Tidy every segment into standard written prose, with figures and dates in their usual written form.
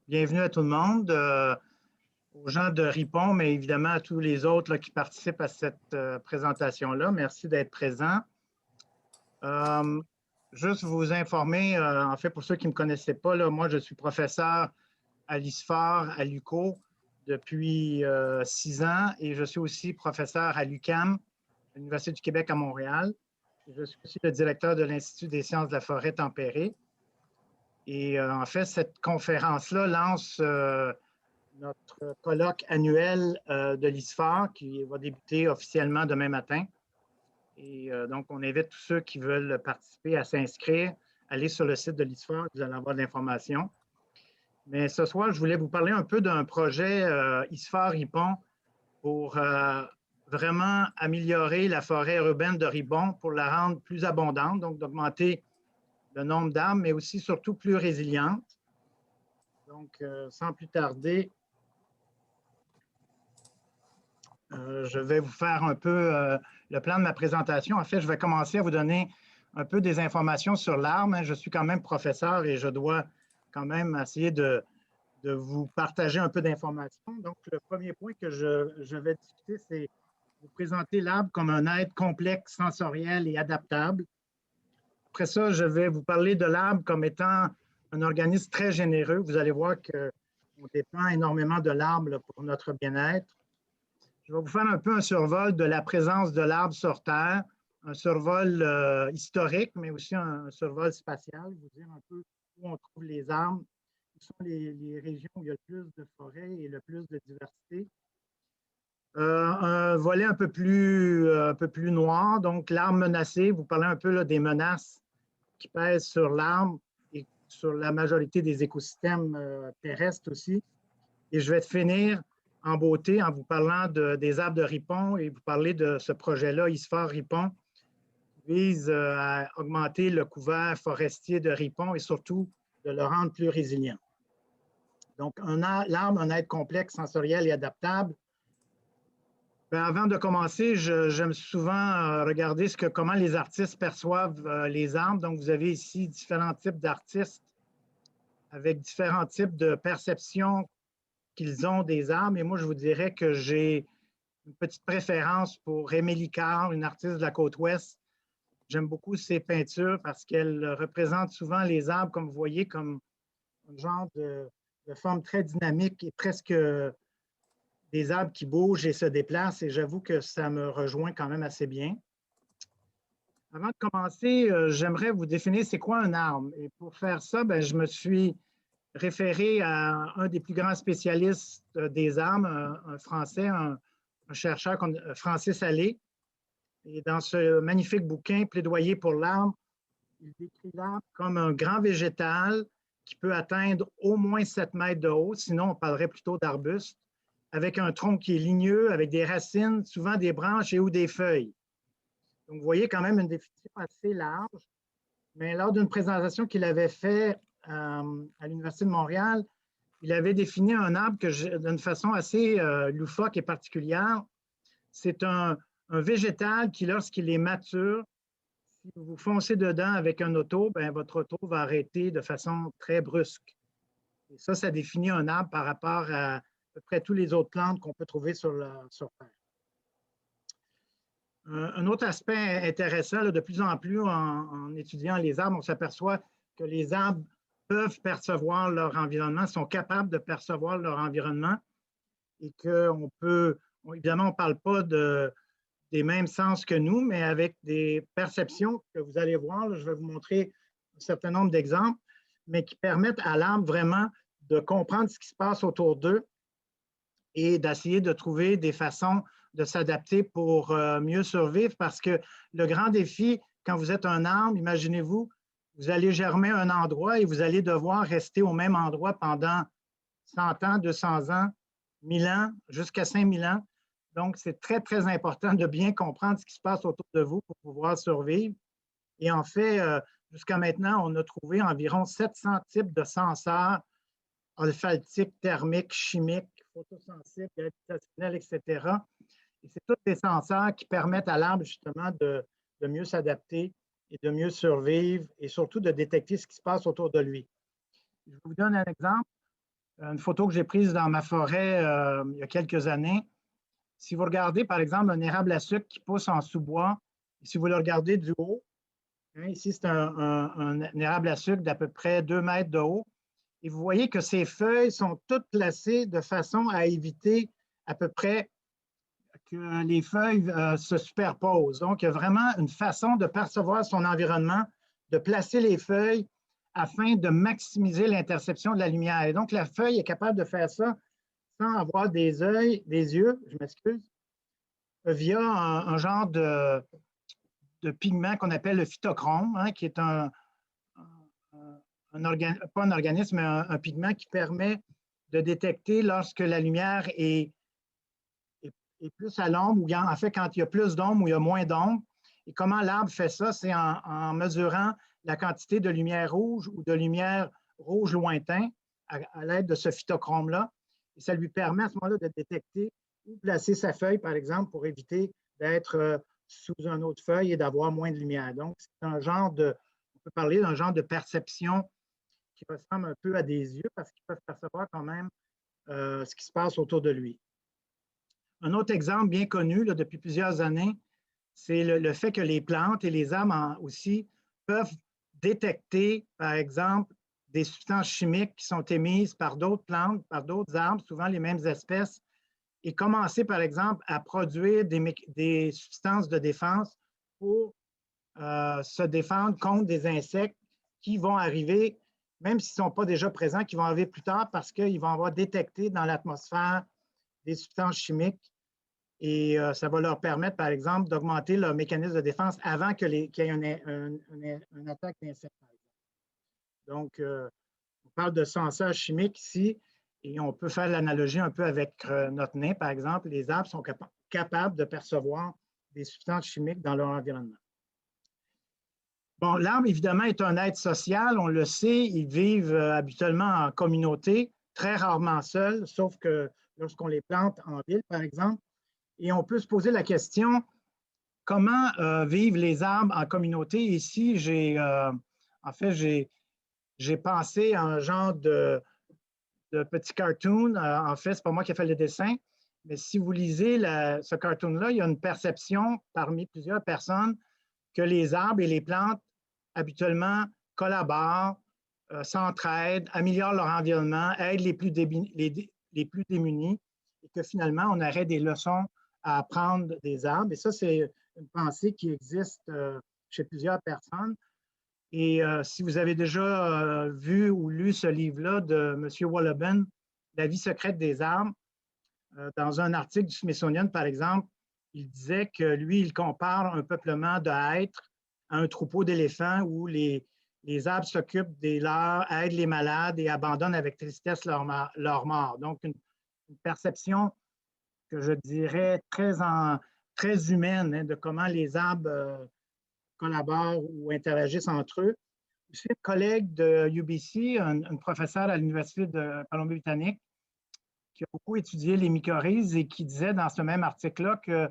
Bienvenue à tout le monde, aux gens de Ripon, mais évidemment à tous les autres là, qui participent à cette présentation-là. Merci d'être présents. Juste vous informer, en fait, pour ceux qui ne me connaissaient pas, là, moi, je suis professeur à l'ISFOR, à l'UQO, depuis 6 ans, et je suis aussi professeur à l'UQAM, l'Université du Québec à Montréal. Je suis aussi le directeur de l'Institut des sciences de la forêt tempérée. Et en fait, cette conférence-là lance notre colloque annuel de l'ISFOR qui va débuter officiellement demain matin. Et donc, on invite tous ceux qui veulent participer à s'inscrire. Allez sur le site de l'ISFOR, vous allez avoir de l'information. Mais ce soir, je voulais vous parler un peu d'un projet ISFOR Ripon pour vraiment améliorer la forêt urbaine de Ripon pour la rendre plus abondante, donc d'augmenter le nombre d'arbres, mais aussi surtout plus résiliente. Donc, sans plus tarder, je vais vous faire un peu le plan de ma présentation. En fait, je vais commencer à vous donner un peu des informations sur l'arbre. Je suis quand même professeur et je dois quand même essayer de vous partager un peu d'informations. Donc, le premier point que je vais discuter, c'est vous présenter l'arbre comme un être complexe, sensoriel et adaptable. Après ça, je vais vous parler de l'arbre comme étant un organisme très généreux. Vous allez voir qu'on dépend énormément de l'arbre pour notre bien-être. Je vais vous faire un peu un survol de la présence de l'arbre sur Terre, un survol historique, mais aussi un survol spatial, vous dire un peu où on trouve les arbres, où sont les régions où il y a le plus de forêts et le plus de diversité. Un volet un peu plus noir, donc l'arbre menacé, vous parlez un peu là, des menaces qui pèsent sur l'arbre et sur la majorité des écosystèmes terrestres aussi. Et je vais finir en beauté en vous parlant des arbres de Ripon et vous parler de ce projet-là, ISFOR Ripon, qui vise à augmenter le couvert forestier de Ripon et surtout de le rendre plus résilient. Donc, l'arbre, un être complexe, sensoriel et adaptable. Bien, avant de commencer, j'aime souvent regarder comment les artistes perçoivent les arbres. Donc, vous avez ici différents types d'artistes avec différents types de perceptions qu'ils ont des arbres. Et moi, je vous dirais que j'ai une petite préférence pour Émilie Carr, une artiste de la Côte-Ouest. J'aime beaucoup ses peintures parce qu'elle représente souvent les arbres, comme vous voyez, comme un genre de forme très dynamique et presque des arbres qui bougent et se déplacent. Et j'avoue que ça me rejoint quand même assez bien. Avant de commencer, j'aimerais vous définir c'est quoi un arbre. Et pour faire ça, bien, je me suis référé à un des plus grands spécialistes des arbres, un Français, un chercheur, Francis Allais. Et dans ce magnifique bouquin, Plaidoyer pour l'arbre, il décrit l'arbre comme un grand végétal qui peut atteindre au moins 7 mètres de haut, sinon on parlerait plutôt d'arbuste, avec un tronc qui est ligneux, avec des racines, souvent des branches et ou des feuilles. Donc, vous voyez quand même une définition assez large. Mais lors d'une présentation qu'il avait faite à l'Université de Montréal, il avait défini un arbre d'une façon assez loufoque et particulière. C'est un végétal qui, lorsqu'il est mature, si vous foncez dedans avec un auto, bien, votre auto va arrêter de façon très brusque. Et ça définit un arbre par rapport à peu près toutes les autres plantes qu'on peut trouver sur Terre. Un autre aspect intéressant, là, de plus en plus en étudiant les arbres, on s'aperçoit que les arbres peuvent percevoir leur environnement, sont capables de percevoir leur environnement et qu'on peut, évidemment, on ne parle pas des mêmes sens que nous, mais avec des perceptions que vous allez voir, là, je vais vous montrer un certain nombre d'exemples, mais qui permettent à l'arbre vraiment de comprendre ce qui se passe autour d'eux et d'essayer de trouver des façons de s'adapter pour mieux survivre parce que le grand défi, quand vous êtes un arbre, imaginez-vous, vous allez germer un endroit et vous allez devoir rester au même endroit pendant 100 ans, 200 ans, 1000 ans, jusqu'à 5000 ans. Donc, c'est très, très important de bien comprendre ce qui se passe autour de vous pour pouvoir survivre. Et en fait, jusqu'à maintenant, on a trouvé environ 700 types de senseurs olfactiques, thermiques, chimiques, photosensibles, gravitationnels, etc. Et c'est tous des senseurs qui permettent à l'arbre justement de mieux s'adapter et de mieux survivre et surtout de détecter ce qui se passe autour de lui. Je vous donne un exemple. Une photo que j'ai prise dans ma forêt il y a quelques années. Si vous regardez, par exemple, un érable à sucre qui pousse en sous-bois, si vous le regardez du haut, hein, ici, c'est un érable à sucre d'à peu près 2 mètres de haut, et vous voyez que ses feuilles sont toutes placées de façon à éviter à peu près que les feuilles se superposent. Donc, il y a vraiment une façon de percevoir son environnement, de placer les feuilles afin de maximiser l'interception de la lumière. Et donc, la feuille est capable de faire ça sans avoir des yeux, je m'excuse, via un genre de pigment qu'on appelle le phytochrome, hein, qui est pas un organisme, mais un pigment qui permet de détecter lorsque la lumière est plus à l'ombre, ou en fait, quand il y a plus d'ombre ou il y a moins d'ombre. Et comment l'arbre fait ça? C'est en mesurant la quantité de lumière rouge ou de lumière rouge lointain à l'aide de ce phytochrome-là. Et ça lui permet à ce moment-là de détecter où placer sa feuille, par exemple, pour éviter d'être sous une autre feuille et d'avoir moins de lumière. Donc, c'est un genre on peut parler d'un genre de perception qui ressemble un peu à des yeux parce qu'ils peuvent percevoir quand même ce qui se passe autour de lui. Un autre exemple bien connu là, depuis plusieurs années, c'est le fait que les plantes et les arbres aussi peuvent détecter, par exemple, des substances chimiques qui sont émises par d'autres plantes, par d'autres arbres, souvent les mêmes espèces, et commencer, par exemple, à produire des substances de défense pour se défendre contre des insectes qui vont arriver, même s'ils ne sont pas déjà présents, qui vont arriver plus tard parce qu'ils vont avoir détecté dans l'atmosphère des substances chimiques et ça va leur permettre, par exemple, d'augmenter leur mécanisme de défense avant qu'il y ait une attaque d'insectes. Donc, on parle de senseurs chimiques ici et on peut faire l'analogie un peu avec notre nez, par exemple. Les arbres sont capables de percevoir des substances chimiques dans leur environnement. Bon, l'arbre, évidemment, est un être social, on le sait. Ils vivent habituellement en communauté, très rarement seuls, sauf que lorsqu'on les plante en ville, par exemple. Et on peut se poser la question, comment vivent les arbres en communauté? Ici, en fait, j'ai pensé à un genre de petit cartoon. En fait, ce n'est pas moi qui ai fait le dessin, mais si vous lisez ce cartoon-là, il y a une perception parmi plusieurs personnes que les arbres et les plantes habituellement collaborent, s'entraident, améliorent leur environnement, aident les plus démunis et que finalement, on aurait des leçons à apprendre des arbres. Et ça, c'est une pensée qui existe chez plusieurs personnes. Et si vous avez déjà vu ou lu ce livre-là de M. Wohlleben, La vie secrète des arbres, dans un article du Smithsonian, par exemple, il disait que lui, il compare un peuplement de hêtres à un troupeau d'éléphants où les arbres s'occupent des leurs, aident les malades et abandonnent avec tristesse leurs morts. Donc, une perception que je dirais très humaine hein, de comment les arbres collaborent ou interagissent entre eux. Je suis un collègue de UBC, un professeur à l'Université de Colombie-Britannique, qui a beaucoup étudié les mycorhizes et qui disait dans ce même article-là que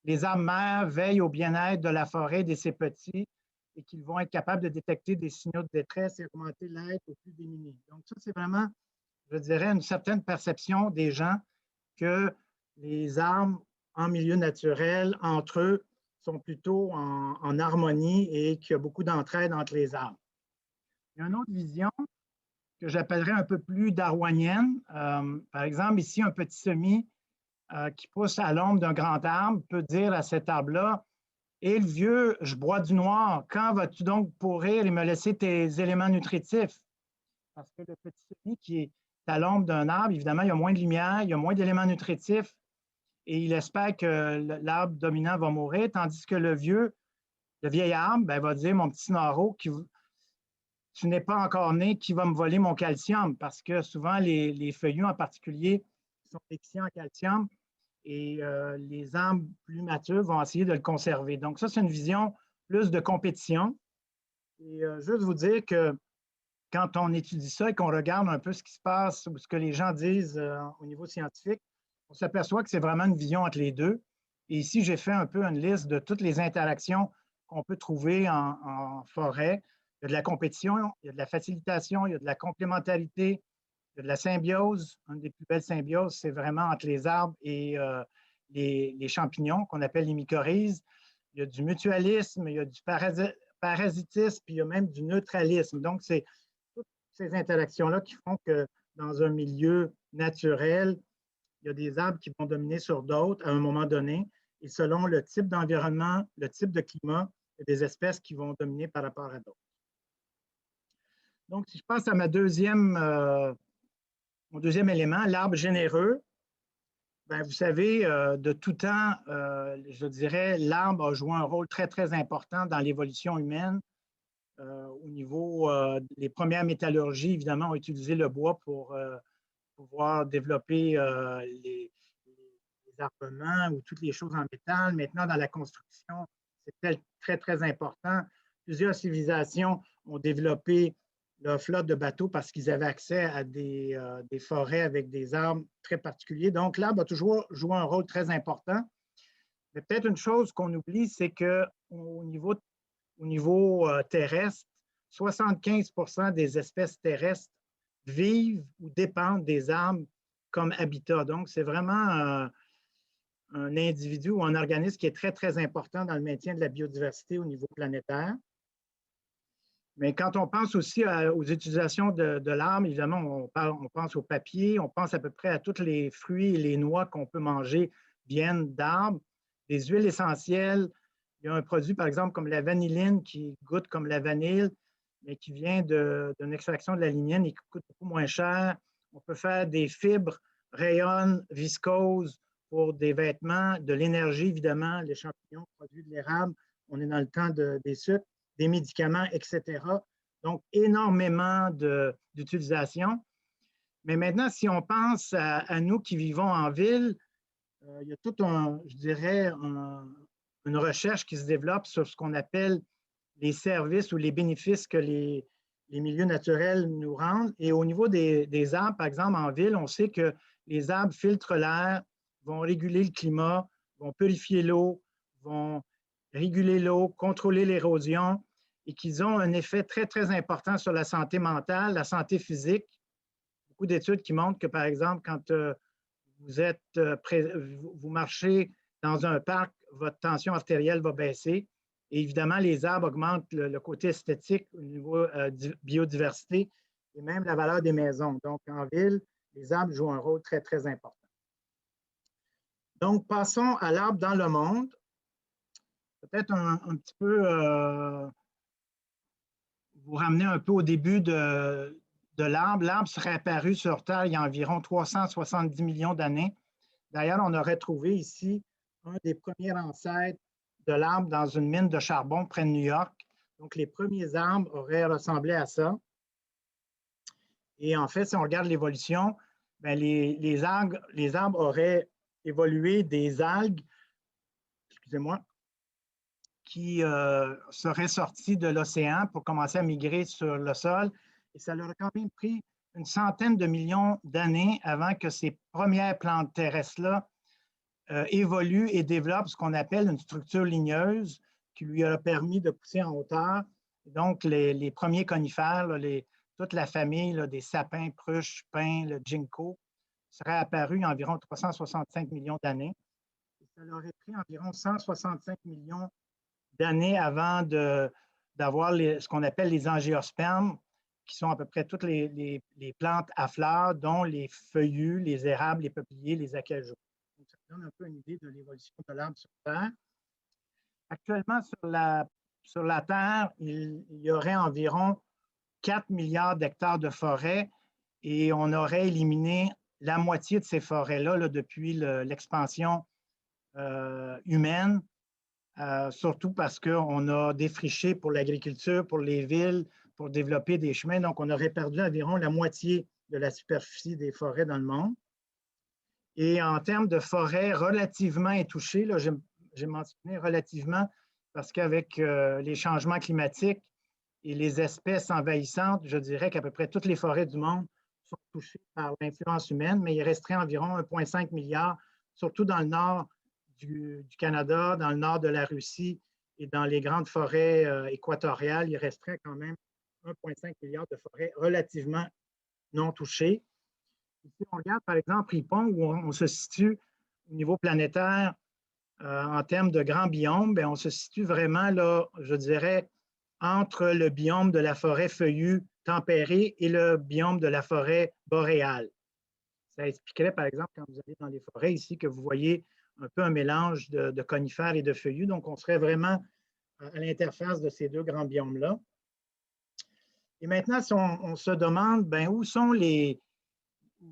les arbres mères veillent au bien-être de la forêt et de ses petits et qu'ils vont être capables de détecter des signaux de détresse et augmenter l'aide aux plus démunis. Donc ça, c'est vraiment, je dirais, une certaine perception des gens que les arbres en milieu naturel, entre eux, sont plutôt en harmonie et qu'il y a beaucoup d'entraide entre les arbres. Il y a une autre vision que j'appellerais un peu plus darwinienne. Par exemple, ici, un petit semis qui pousse à l'ombre d'un grand arbre peut dire à cet arbre-là, « Hé, le vieux, je bois du noir, quand vas-tu donc pourrir et me laisser tes éléments nutritifs? » Parce que le petit semis qui est à l'ombre d'un arbre, évidemment, il y a moins de lumière, il y a moins d'éléments nutritifs et il espère que l'arbre dominant va mourir, tandis que le vieil arbre, ben, va dire, mon petit Naro, tu n'es pas encore né, qui va me voler mon calcium? Parce que souvent, les feuillus en particulier sont déficients en calcium et les arbres plus matures vont essayer de le conserver. Donc ça, c'est une vision plus de compétition. Et juste vous dire que quand on étudie ça et qu'on regarde un peu ce qui se passe ou ce que les gens disent au niveau scientifique, on s'aperçoit que c'est vraiment une vision entre les deux. Et ici, j'ai fait un peu une liste de toutes les interactions qu'on peut trouver en forêt. Il y a de la compétition, il y a de la facilitation, il y a de la complémentarité, Il y a de la symbiose. Une des plus belles symbioses, c'est vraiment entre les arbres et les champignons qu'on appelle les mycorhizes. Il y a du mutualisme, il y a du parasitisme, puis il y a même du neutralisme. Donc, c'est toutes ces interactions-là qui font que dans un milieu naturel, il y a des arbres qui vont dominer sur d'autres à un moment donné. Et selon le type d'environnement, le type de climat, il y a des espèces qui vont dominer par rapport à d'autres. Donc, si je passe à mon deuxième élément, l'arbre généreux, bien, vous savez, de tout temps, je dirais, l'arbre a joué un rôle très, très important dans l'évolution humaine. Au niveau des premières métallurgies, évidemment, ont utilisé le bois pour pouvoir développer les armements ou toutes les choses en métal. Maintenant, dans la construction, c'est très, très important. Plusieurs civilisations ont développé leur flotte de bateaux parce qu'ils avaient accès à des forêts avec des arbres très particuliers. Donc, l'arbre a toujours joué un rôle très important. Mais peut-être une chose qu'on oublie, c'est qu'au niveau terrestre, 75% des espèces terrestres vivent ou dépendent des arbres comme habitat. Donc, c'est vraiment un individu ou un organisme qui est très, très important dans le maintien de la biodiversité au niveau planétaire. Mais quand on pense aussi aux utilisations de l'arbre, évidemment, on pense au papier, on pense à peu près à tous les fruits et les noix qu'on peut manger viennent d'arbres, des huiles essentielles. Il y a un produit, par exemple, comme la vanilline qui goûte comme la vanille, mais qui vient d'une extraction de la lignine et qui coûte beaucoup moins cher. On peut faire des fibres rayonnes, viscoses pour des vêtements, de l'énergie, évidemment, les champignons produits de l'érable. On est dans le temps des sucres, des médicaments, etc. Donc, énormément d'utilisation. Mais maintenant, si on pense à nous qui vivons en ville, il y a tout je dirais, une recherche qui se développe sur ce qu'on appelle les services ou les bénéfices que les milieux naturels nous rendent. Et au niveau des arbres, par exemple, en ville, on sait que les arbres filtrent l'air, vont réguler le climat, vont purifier l'eau, vont réguler l'eau, contrôler l'érosion et qu'ils ont un effet très, très important sur la santé mentale, la santé physique. Beaucoup d'études qui montrent que, par exemple, quand vous marchez dans un parc, votre tension artérielle va baisser. Et évidemment, les arbres augmentent le côté esthétique au niveau biodiversité et même la valeur des maisons. Donc, en ville, les arbres jouent un rôle très, très important. Donc, passons à l'arbre dans le monde. Peut-être un petit peu vous ramener un peu au début de l'arbre. L'arbre serait apparu sur Terre il y a environ 370 millions d'années. D'ailleurs, on aurait trouvé ici un des premiers ancêtres de l'arbre dans une mine de charbon près de New York. Donc, les premiers arbres auraient ressemblé à ça. Et en fait, si on regarde l'évolution, ben les arbres auraient évolué des algues, excusez-moi, qui seraient sorties de l'océan pour commencer à migrer sur le sol. Et ça leur a quand même pris une centaine de millions d'années avant que ces premières plantes terrestres-là évoluent et développent ce qu'on appelle une structure ligneuse qui lui a permis de pousser en hauteur. Donc, les premiers conifères, toute la famille des sapins, pruches, pins, le ginkgo, serait apparu il y a environ 365 millions d'années. Ça leur aurait pris environ 165 millions d'années avant d'avoir ce qu'on appelle les angiospermes, qui sont à peu près toutes les plantes à fleurs, dont les feuillus, les érables, les peupliers, les acajou. Donc, ça donne un peu une idée de l'évolution de l'arbre sur Terre. Actuellement, sur la Terre, il y aurait environ 4 milliards d'hectares de forêt et on aurait éliminé la moitié de ces forêts-là depuis l'expansion humaine, surtout parce qu'on a défriché pour l'agriculture, pour les villes, pour développer des chemins. Donc, on aurait perdu environ la moitié de la superficie des forêts dans le monde. Et en termes de forêts relativement intouchées, j'ai mentionné relativement parce qu'avec les changements climatiques et les espèces envahissantes, je dirais qu'à peu près toutes les forêts du monde sont touchées par l'influence humaine, mais il resterait environ 1,5 milliard, surtout dans le nord du Canada, dans le nord de la Russie et dans les grandes forêts équatoriales, il resterait quand même 1,5 milliard de forêts relativement non touchées. si on regarde, par exemple, Ripon, où on se situe au niveau planétaire en termes de grands biomes, bien, on se situe vraiment, là, je dirais, entre le biome de la forêt feuillue tempérée et le biome de la forêt boréale. Ça expliquerait, par exemple, quand vous allez dans les forêts ici, que vous voyez un peu un mélange de conifères et de feuillus. Donc, on serait vraiment à l'interface de ces deux grands biomes-là. Et maintenant, si on se demande, ben,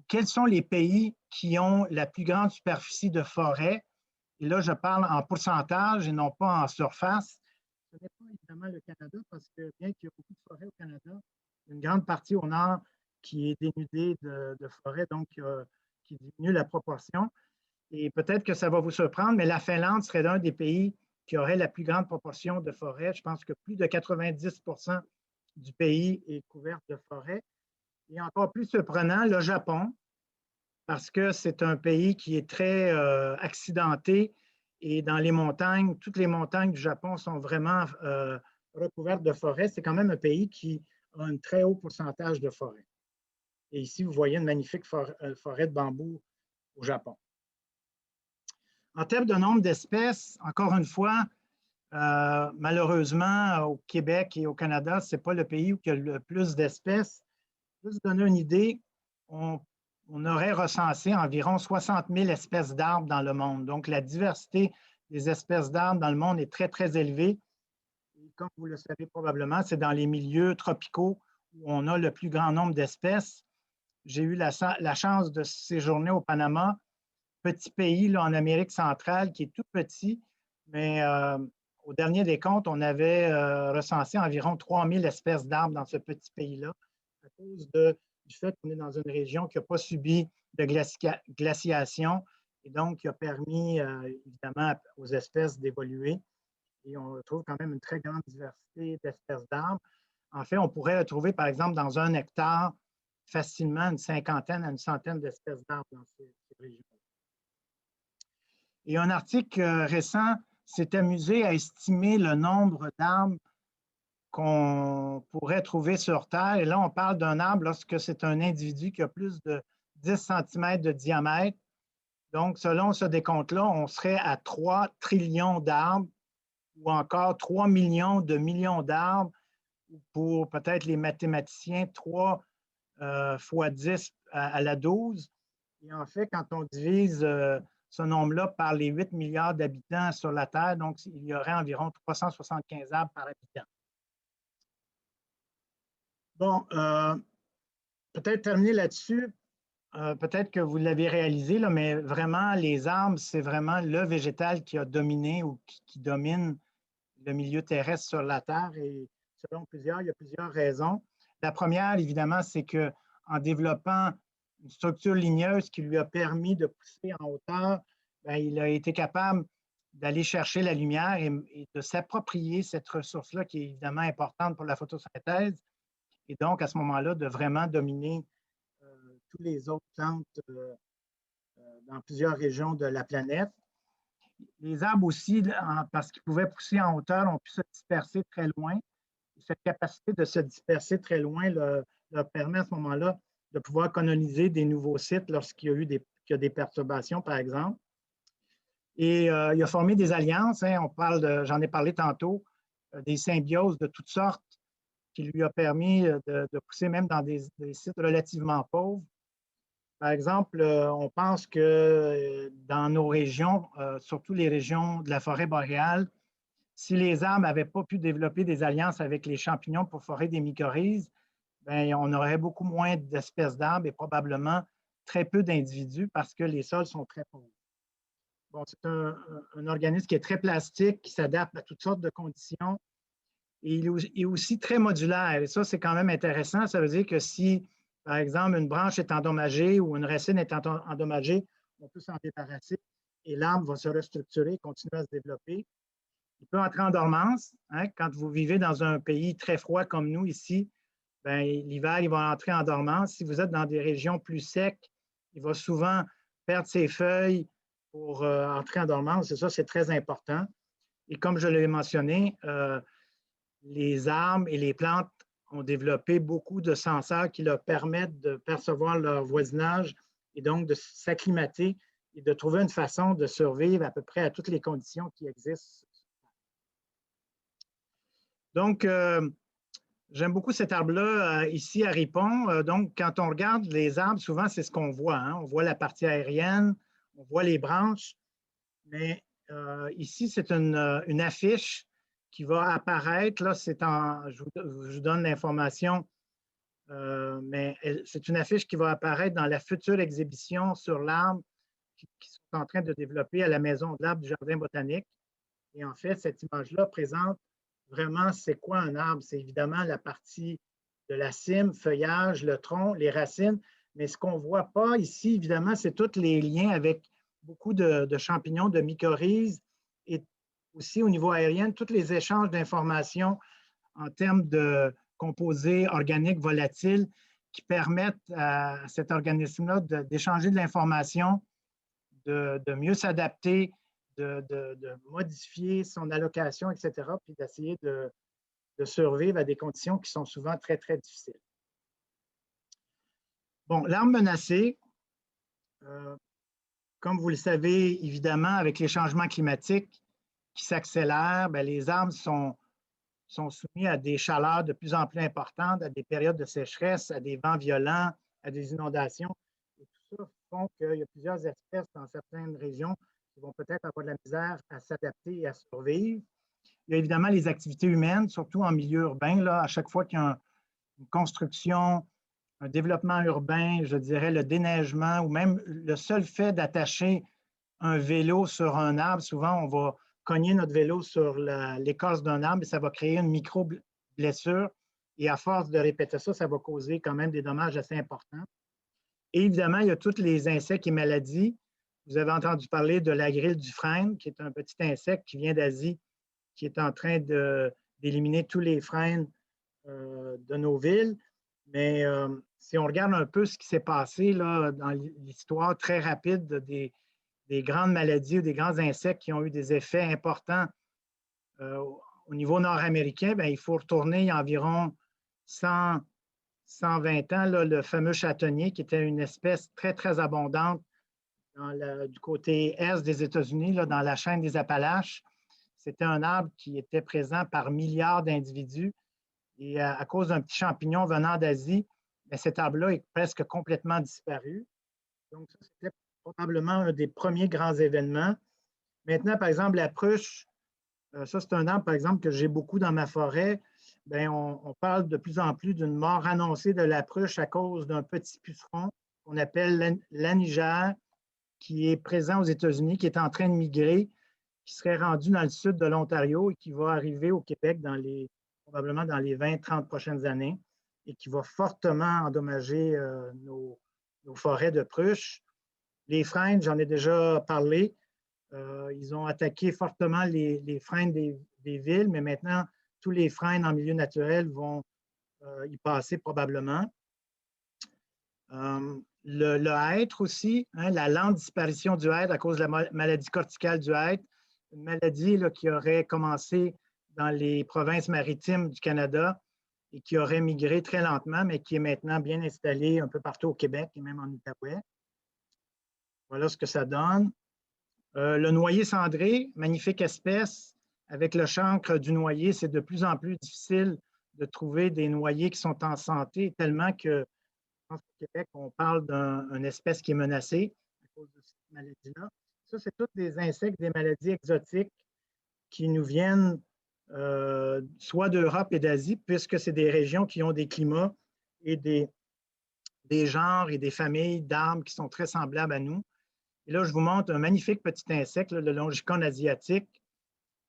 quels sont les pays qui ont la plus grande superficie de forêt? Et là, je parle en pourcentage et non pas en surface. Ce n'est pas évidemment le Canada parce que bien qu'il y ait beaucoup de forêts au Canada, une grande partie au nord qui est dénudée de forêt, donc qui diminue la proportion. Et peut-être que ça va vous surprendre, mais la Finlande serait l'un des pays qui aurait la plus grande proportion de forêt. Je pense que plus de 90% du pays est couvert de forêt. Et encore plus surprenant, le Japon, parce que c'est un pays qui est très accidenté et dans les montagnes, toutes les montagnes du Japon sont vraiment recouvertes de forêt. C'est quand même un pays qui a un très haut pourcentage de forêt. Et ici, vous voyez une magnifique forêt de bambou au Japon. En termes de nombre d'espèces, encore une fois, malheureusement, au Québec et au Canada, ce n'est pas le pays où il y a le plus d'espèces. Pour vous donner une idée, on aurait recensé environ 60 000 espèces d'arbres dans le monde. Donc, la diversité des espèces d'arbres dans le monde est très, très élevée. Et comme vous le savez probablement, c'est dans les milieux tropicaux où on a le plus grand nombre d'espèces. J'ai eu la chance de séjourner au Panama, petit pays là, en Amérique centrale qui est tout petit, mais au dernier des comptes, on avait recensé environ 3 000 espèces d'arbres dans ce petit pays-là à cause du fait qu'on est dans une région qui n'a pas subi de glaciation et donc qui a permis évidemment aux espèces d'évoluer. Et on retrouve quand même une très grande diversité d'espèces d'arbres. En fait, on pourrait retrouver, par exemple, dans 1 hectare, facilement une cinquantaine à une centaine d'espèces d'arbres dans ces régions. Et un article récent s'est amusé à estimer le nombre d'arbres qu'on pourrait trouver sur Terre. Et là, on parle d'un arbre lorsque c'est un individu qui a plus de 10 cm de diamètre. Donc, selon ce décompte-là, on serait à 3 trillions d'arbres ou encore 3 millions d'arbres. Pour peut-être les mathématiciens, 3 fois 10 à la 12. Et en fait, quand on divise ce nombre-là par les 8 milliards d'habitants sur la Terre, donc il y aurait environ 375 arbres par habitant. Bon, peut-être terminer là-dessus. Peut-être que vous l'avez réalisé, là, mais vraiment, les arbres, c'est vraiment le végétal qui a dominé ou qui domine le milieu terrestre sur la Terre. Et selon plusieurs, il y a plusieurs raisons. La première, évidemment, c'est qu'en développant une structure ligneuse qui lui a permis de pousser en hauteur, bien, il a été capable d'aller chercher la lumière et de s'approprier cette ressource-là qui est évidemment importante pour la photosynthèse. Et donc, à ce moment-là, de vraiment dominer toutes les autres plantes dans plusieurs régions de la planète. Les arbres aussi, parce qu'ils pouvaient pousser en hauteur, ont pu se disperser très loin. Cette capacité de se disperser très loin leur permet à ce moment-là de pouvoir coloniser des nouveaux sites lorsqu'il y a eu des perturbations, par exemple. Et il a formé des alliances. Hein, j'en ai parlé tantôt, des symbioses de toutes sortes qui lui a permis de pousser même dans des sites relativement pauvres. Par exemple, on pense que dans nos régions, surtout les régions de la forêt boréale, si les arbres n'avaient pas pu développer des alliances avec les champignons pour forer des mycorhizes, bien, on aurait beaucoup moins d'espèces d'arbres et probablement très peu d'individus parce que les sols sont très pauvres. Bon, c'est un organisme qui est très plastique, qui s'adapte à toutes sortes de conditions et il est aussi très modulaire. Et ça, c'est quand même intéressant. Ça veut dire que si, par exemple, une branche est endommagée ou une racine est endommagée, on peut s'en débarrasser et l'arbre va se restructurer, continuer à se développer. Il peut entrer en dormance. Hein, quand vous vivez dans un pays très froid comme nous ici, l'hiver, il va entrer en dormance. Si vous êtes dans des régions plus secs, il va souvent perdre ses feuilles pour entrer en dormance. Et ça, c'est très important. Et comme je l'ai mentionné, les arbres et les plantes ont développé beaucoup de senseurs qui leur permettent de percevoir leur voisinage et donc de s'acclimater et de trouver une façon de survivre à peu près à toutes les conditions qui existent. Donc, j'aime beaucoup cet arbre-là ici à Ripon. Donc, quand on regarde les arbres, souvent, c'est ce qu'on voit. Hein? On voit la partie aérienne, on voit les branches, mais ici, c'est une affiche qui va apparaître. Là, je vous donne l'information, mais c'est une affiche qui va apparaître dans la future exhibition sur l'arbre qui sont en train de développer à la Maison de l'Arbre du Jardin botanique. Et en fait, cette image-là présente vraiment c'est quoi un arbre. C'est évidemment la partie de la cime, feuillage, le tronc, les racines. Mais ce qu'on ne voit pas ici, évidemment, c'est tous les liens avec beaucoup de champignons, de mycorhizes et aussi au niveau aérien, tous les échanges d'informations en termes de composés organiques volatiles qui permettent à cet organisme-là d'échanger de l'information, de mieux s'adapter, de modifier son allocation, etc., puis d'essayer de survivre à des conditions qui sont souvent très, très difficiles. Bon, l'arbre menacé, comme vous le savez, évidemment, avec les changements climatiques qui s'accélèrent, bien, les arbres sont soumis à des chaleurs de plus en plus importantes, à des périodes de sécheresse, à des vents violents, à des inondations. Et tout ça font qu'il y a plusieurs espèces dans certaines régions qui vont peut-être avoir de la misère à s'adapter et à survivre. Il y a évidemment les activités humaines, surtout en milieu urbain. Là, à chaque fois qu'il y a une construction, un développement urbain, je dirais le déneigement ou même le seul fait d'attacher un vélo sur un arbre, souvent on va cogner notre vélo sur l'écorce d'un arbre et ça va créer une micro-blessure. Et à force de répéter ça, ça va causer quand même des dommages assez importants. Et évidemment, il y a tous les insectes et maladies. Vous avez entendu parler de la grille du frêne, qui est un petit insecte qui vient d'Asie, qui est en train d'éliminer tous les frênes de nos villes. Mais si on regarde un peu ce qui s'est passé là, dans l'histoire très rapide des grandes maladies ou des grands insectes qui ont eu des effets importants au niveau nord-américain, il faut retourner il y a environ 120 ans, là, le fameux châtaignier, qui était une espèce très, très abondante du côté est des États-Unis, dans la chaîne des Appalaches. C'était un arbre qui était présent par milliards d'individus. Et à cause d'un petit champignon venant d'Asie, cet arbre-là est presque complètement disparu. Donc, ça, c'était probablement un des premiers grands événements. Maintenant, par exemple, la pruche, ça, c'est un arbre, par exemple, que j'ai beaucoup dans ma forêt. Bien, on parle de plus en plus d'une mort annoncée de la pruche à cause d'un petit puceron qu'on appelle l'anigère, qui est présent aux États-Unis, qui est en train de migrer, qui serait rendu dans le sud de l'Ontario et qui va arriver au Québec probablement dans les 20-30 prochaines années et qui va fortement endommager nos forêts de pruche. Les frênes, j'en ai déjà parlé. Ils ont attaqué fortement les frênes des villes, mais maintenant, tous les frênes en milieu naturel vont y passer probablement. Le hêtre aussi, hein, la lente disparition du hêtre à cause de la maladie corticale du hêtre, une maladie là, qui aurait commencé dans les provinces maritimes du Canada et qui aurait migré très lentement, mais qui est maintenant bien installée un peu partout au Québec et même en Outaouais. Voilà ce que ça donne. Le noyer cendré, magnifique espèce. Avec le chancre du noyer, c'est de plus en plus difficile de trouver des noyers qui sont en santé, tellement que je pense qu'au Québec, on parle d'une espèce qui est menacée à cause de cette maladie-là. Ça, c'est tous des insectes, des maladies exotiques qui nous viennent soit d'Europe et d'Asie, puisque c'est des régions qui ont des climats et des genres et des familles d'arbres qui sont très semblables à nous. Et là, je vous montre un magnifique petit insecte, le longicône asiatique,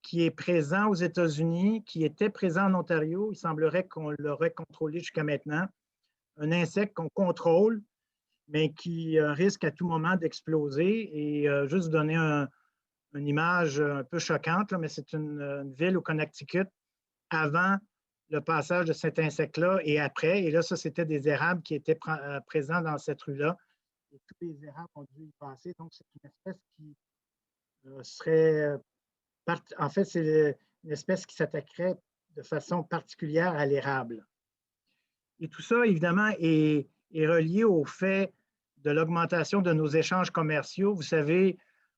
qui est présent aux États-Unis, qui était présent en Ontario. Il semblerait qu'on l'aurait contrôlé jusqu'à maintenant. Un insecte qu'on contrôle, mais qui risque à tout moment d'exploser. Et juste vous donner une image un peu choquante, là, mais c'est une ville au Connecticut avant le passage de cet insecte-là et après. Et là, ça, c'était des érables qui étaient présents dans cette rue-là. Et tous les érables ont dû y passer. Donc, c'est une espèce qui serait... En fait, c'est une espèce qui s'attaquerait de façon particulière à l'érable. Et tout ça, évidemment, est relié au fait de l'augmentation de nos échanges commerciaux. Vous savez,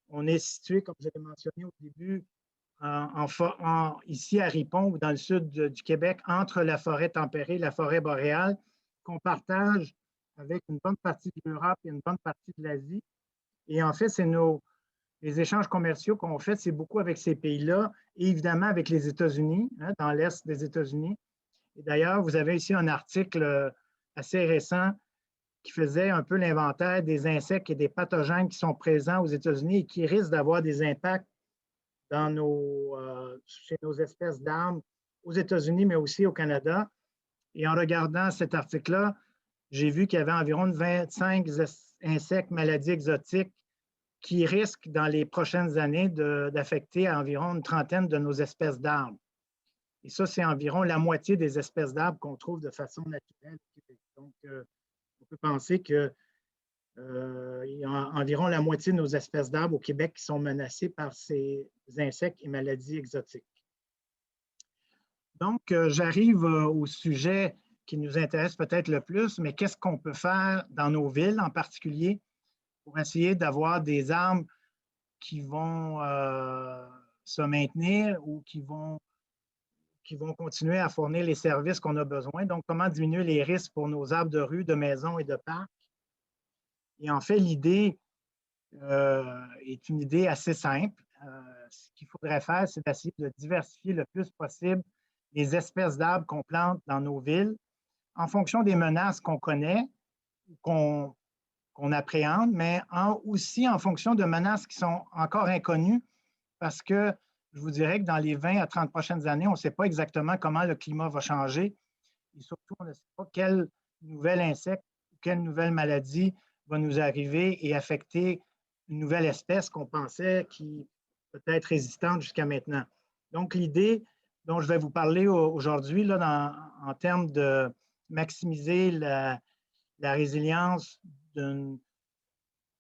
on est situé, comme je l'ai mentionné au début, ici à Ripon ou dans le sud du Québec, entre la forêt tempérée et la forêt boréale, qu'on partage avec une bonne partie de l'Europe et une bonne partie de l'Asie. Et en fait, les échanges commerciaux qu'on fait, c'est beaucoup avec ces pays-là et évidemment avec les États-Unis, hein, dans l'Est des États-Unis. Et d'ailleurs, vous avez ici un article assez récent qui faisait un peu l'inventaire des insectes et des pathogènes qui sont présents aux États-Unis et qui risquent d'avoir des impacts chez nos espèces d'arbres aux États-Unis, mais aussi au Canada. Et en regardant cet article-là, j'ai vu qu'il y avait environ 25 insectes, maladies exotiques qui risquent dans les prochaines années d'affecter environ une trentaine de nos espèces d'arbres. Et ça, c'est environ la moitié des espèces d'arbres qu'on trouve de façon naturelle au Québec. Donc, on peut penser qu'il y a environ la moitié de nos espèces d'arbres au Québec qui sont menacées par ces insectes et maladies exotiques. Donc, j'arrive au sujet qui nous intéresse peut-être le plus, mais qu'est-ce qu'on peut faire dans nos villes en particulier pour essayer d'avoir des arbres qui vont se maintenir ou qui vont continuer à fournir les services qu'on a besoin. Donc, comment diminuer les risques pour nos arbres de rue, de maisons et de parcs. Et en fait, l'idée est une idée assez simple. Ce qu'il faudrait faire, c'est d'essayer de diversifier le plus possible les espèces d'arbres qu'on plante dans nos villes en fonction des menaces qu'on connaît, qu'on appréhende, mais aussi en fonction de menaces qui sont encore inconnues parce que je vous dirais que dans les 20 à 30 prochaines années, on ne sait pas exactement comment le climat va changer et surtout, on ne sait pas quel nouvel insecte ou quelle nouvelle maladie va nous arriver et affecter une nouvelle espèce qu'on pensait qui peut être résistante jusqu'à maintenant. Donc, l'idée dont je vais vous parler aujourd'hui, en termes de maximiser la résilience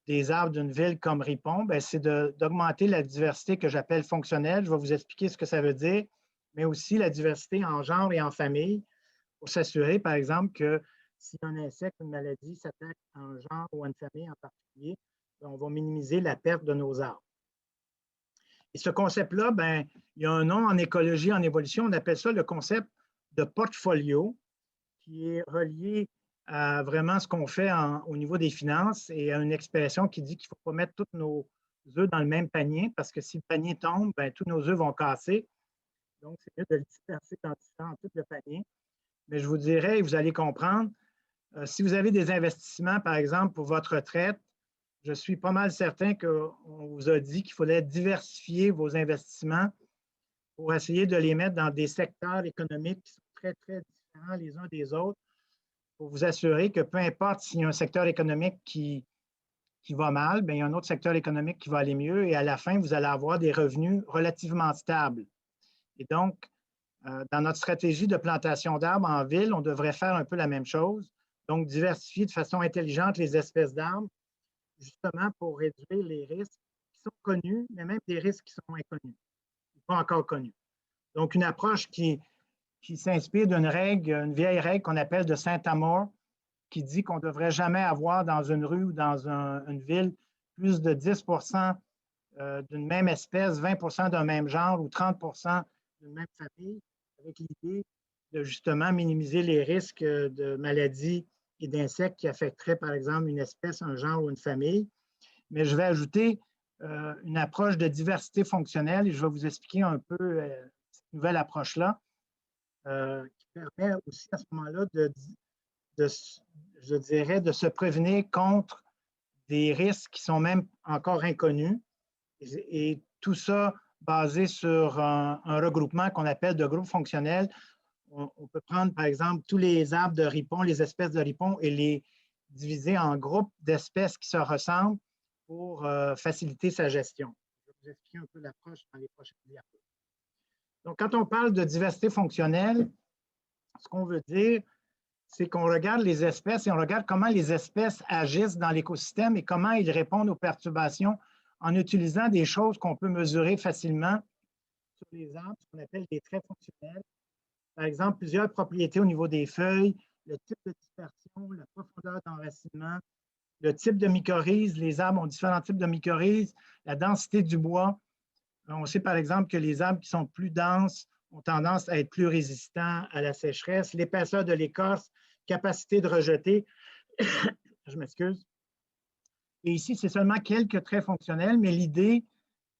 des arbres d'une ville comme Ripon, c'est d'augmenter la diversité que j'appelle fonctionnelle. Je vais vous expliquer ce que ça veut dire, mais aussi la diversité en genre et en famille pour s'assurer, par exemple, que si un insecte, une maladie s'attaque à un genre ou à une famille en particulier, on va minimiser la perte de nos arbres. Et ce concept-là, il y a un nom en écologie, en évolution, on appelle ça le concept de portfolio, qui est relié à vraiment ce qu'on fait au niveau des finances et à une expression qui dit qu'il ne faut pas mettre tous nos œufs dans le même panier parce que si le panier tombe, tous nos œufs vont casser. Donc, c'est mieux de le disperser dans différents types de paniers. Mais je vous dirais, et vous allez comprendre, si vous avez des investissements, par exemple, pour votre retraite, je suis pas mal certain qu'on vous a dit qu'il fallait diversifier vos investissements pour essayer de les mettre dans des secteurs économiques qui sont très, très différents les uns des autres pour vous assurer que peu importe s'il y a un secteur économique qui va mal, il y a un autre secteur économique qui va aller mieux et à la fin, vous allez avoir des revenus relativement stables. Et donc, dans notre stratégie de plantation d'arbres en ville, on devrait faire un peu la même chose. Donc, diversifier de façon intelligente les espèces d'arbres, justement pour réduire les risques qui sont connus, mais même des risques qui sont inconnus, pas encore connus. Donc, une approche qui s'inspire d'une règle, une vieille règle qu'on appelle de Saint-Amour, qui dit qu'on ne devrait jamais avoir dans une rue ou dans une ville plus de 10 d'une même espèce, 20 d'un même genre ou 30 d'une même famille, avec l'idée de justement minimiser les risques de maladies et d'insectes qui affecteraient, par exemple, une espèce, un genre ou une famille. Mais je vais ajouter une approche de diversité fonctionnelle et je vais vous expliquer un peu cette nouvelle approche-là qui permet aussi à ce moment-là je dirais, de se prévenir contre des risques qui sont même encore inconnus. Et tout ça basé sur un regroupement qu'on appelle de groupes fonctionnels. On peut prendre, par exemple, tous les arbres de ripon, les espèces de ripon, et les diviser en groupes d'espèces qui se ressemblent pour faciliter sa gestion. Je vais vous expliquer un peu l'approche dans les prochaines diapos. Donc, quand on parle de diversité fonctionnelle, ce qu'on veut dire, c'est qu'on regarde les espèces et on regarde comment les espèces agissent dans l'écosystème et comment ils répondent aux perturbations en utilisant des choses qu'on peut mesurer facilement sur les arbres, ce qu'on appelle des traits fonctionnels. Par exemple, plusieurs propriétés au niveau des feuilles, le type de dispersion, la profondeur d'enracinement, le type de mycorhize. Les arbres ont différents types de mycorhize, la densité du bois. On sait par exemple que les arbres qui sont plus denses ont tendance à être plus résistants à la sécheresse, l'épaisseur de l'écorce, capacité de rejeter. Je m'excuse. Et ici, c'est seulement quelques traits fonctionnels, mais l'idée,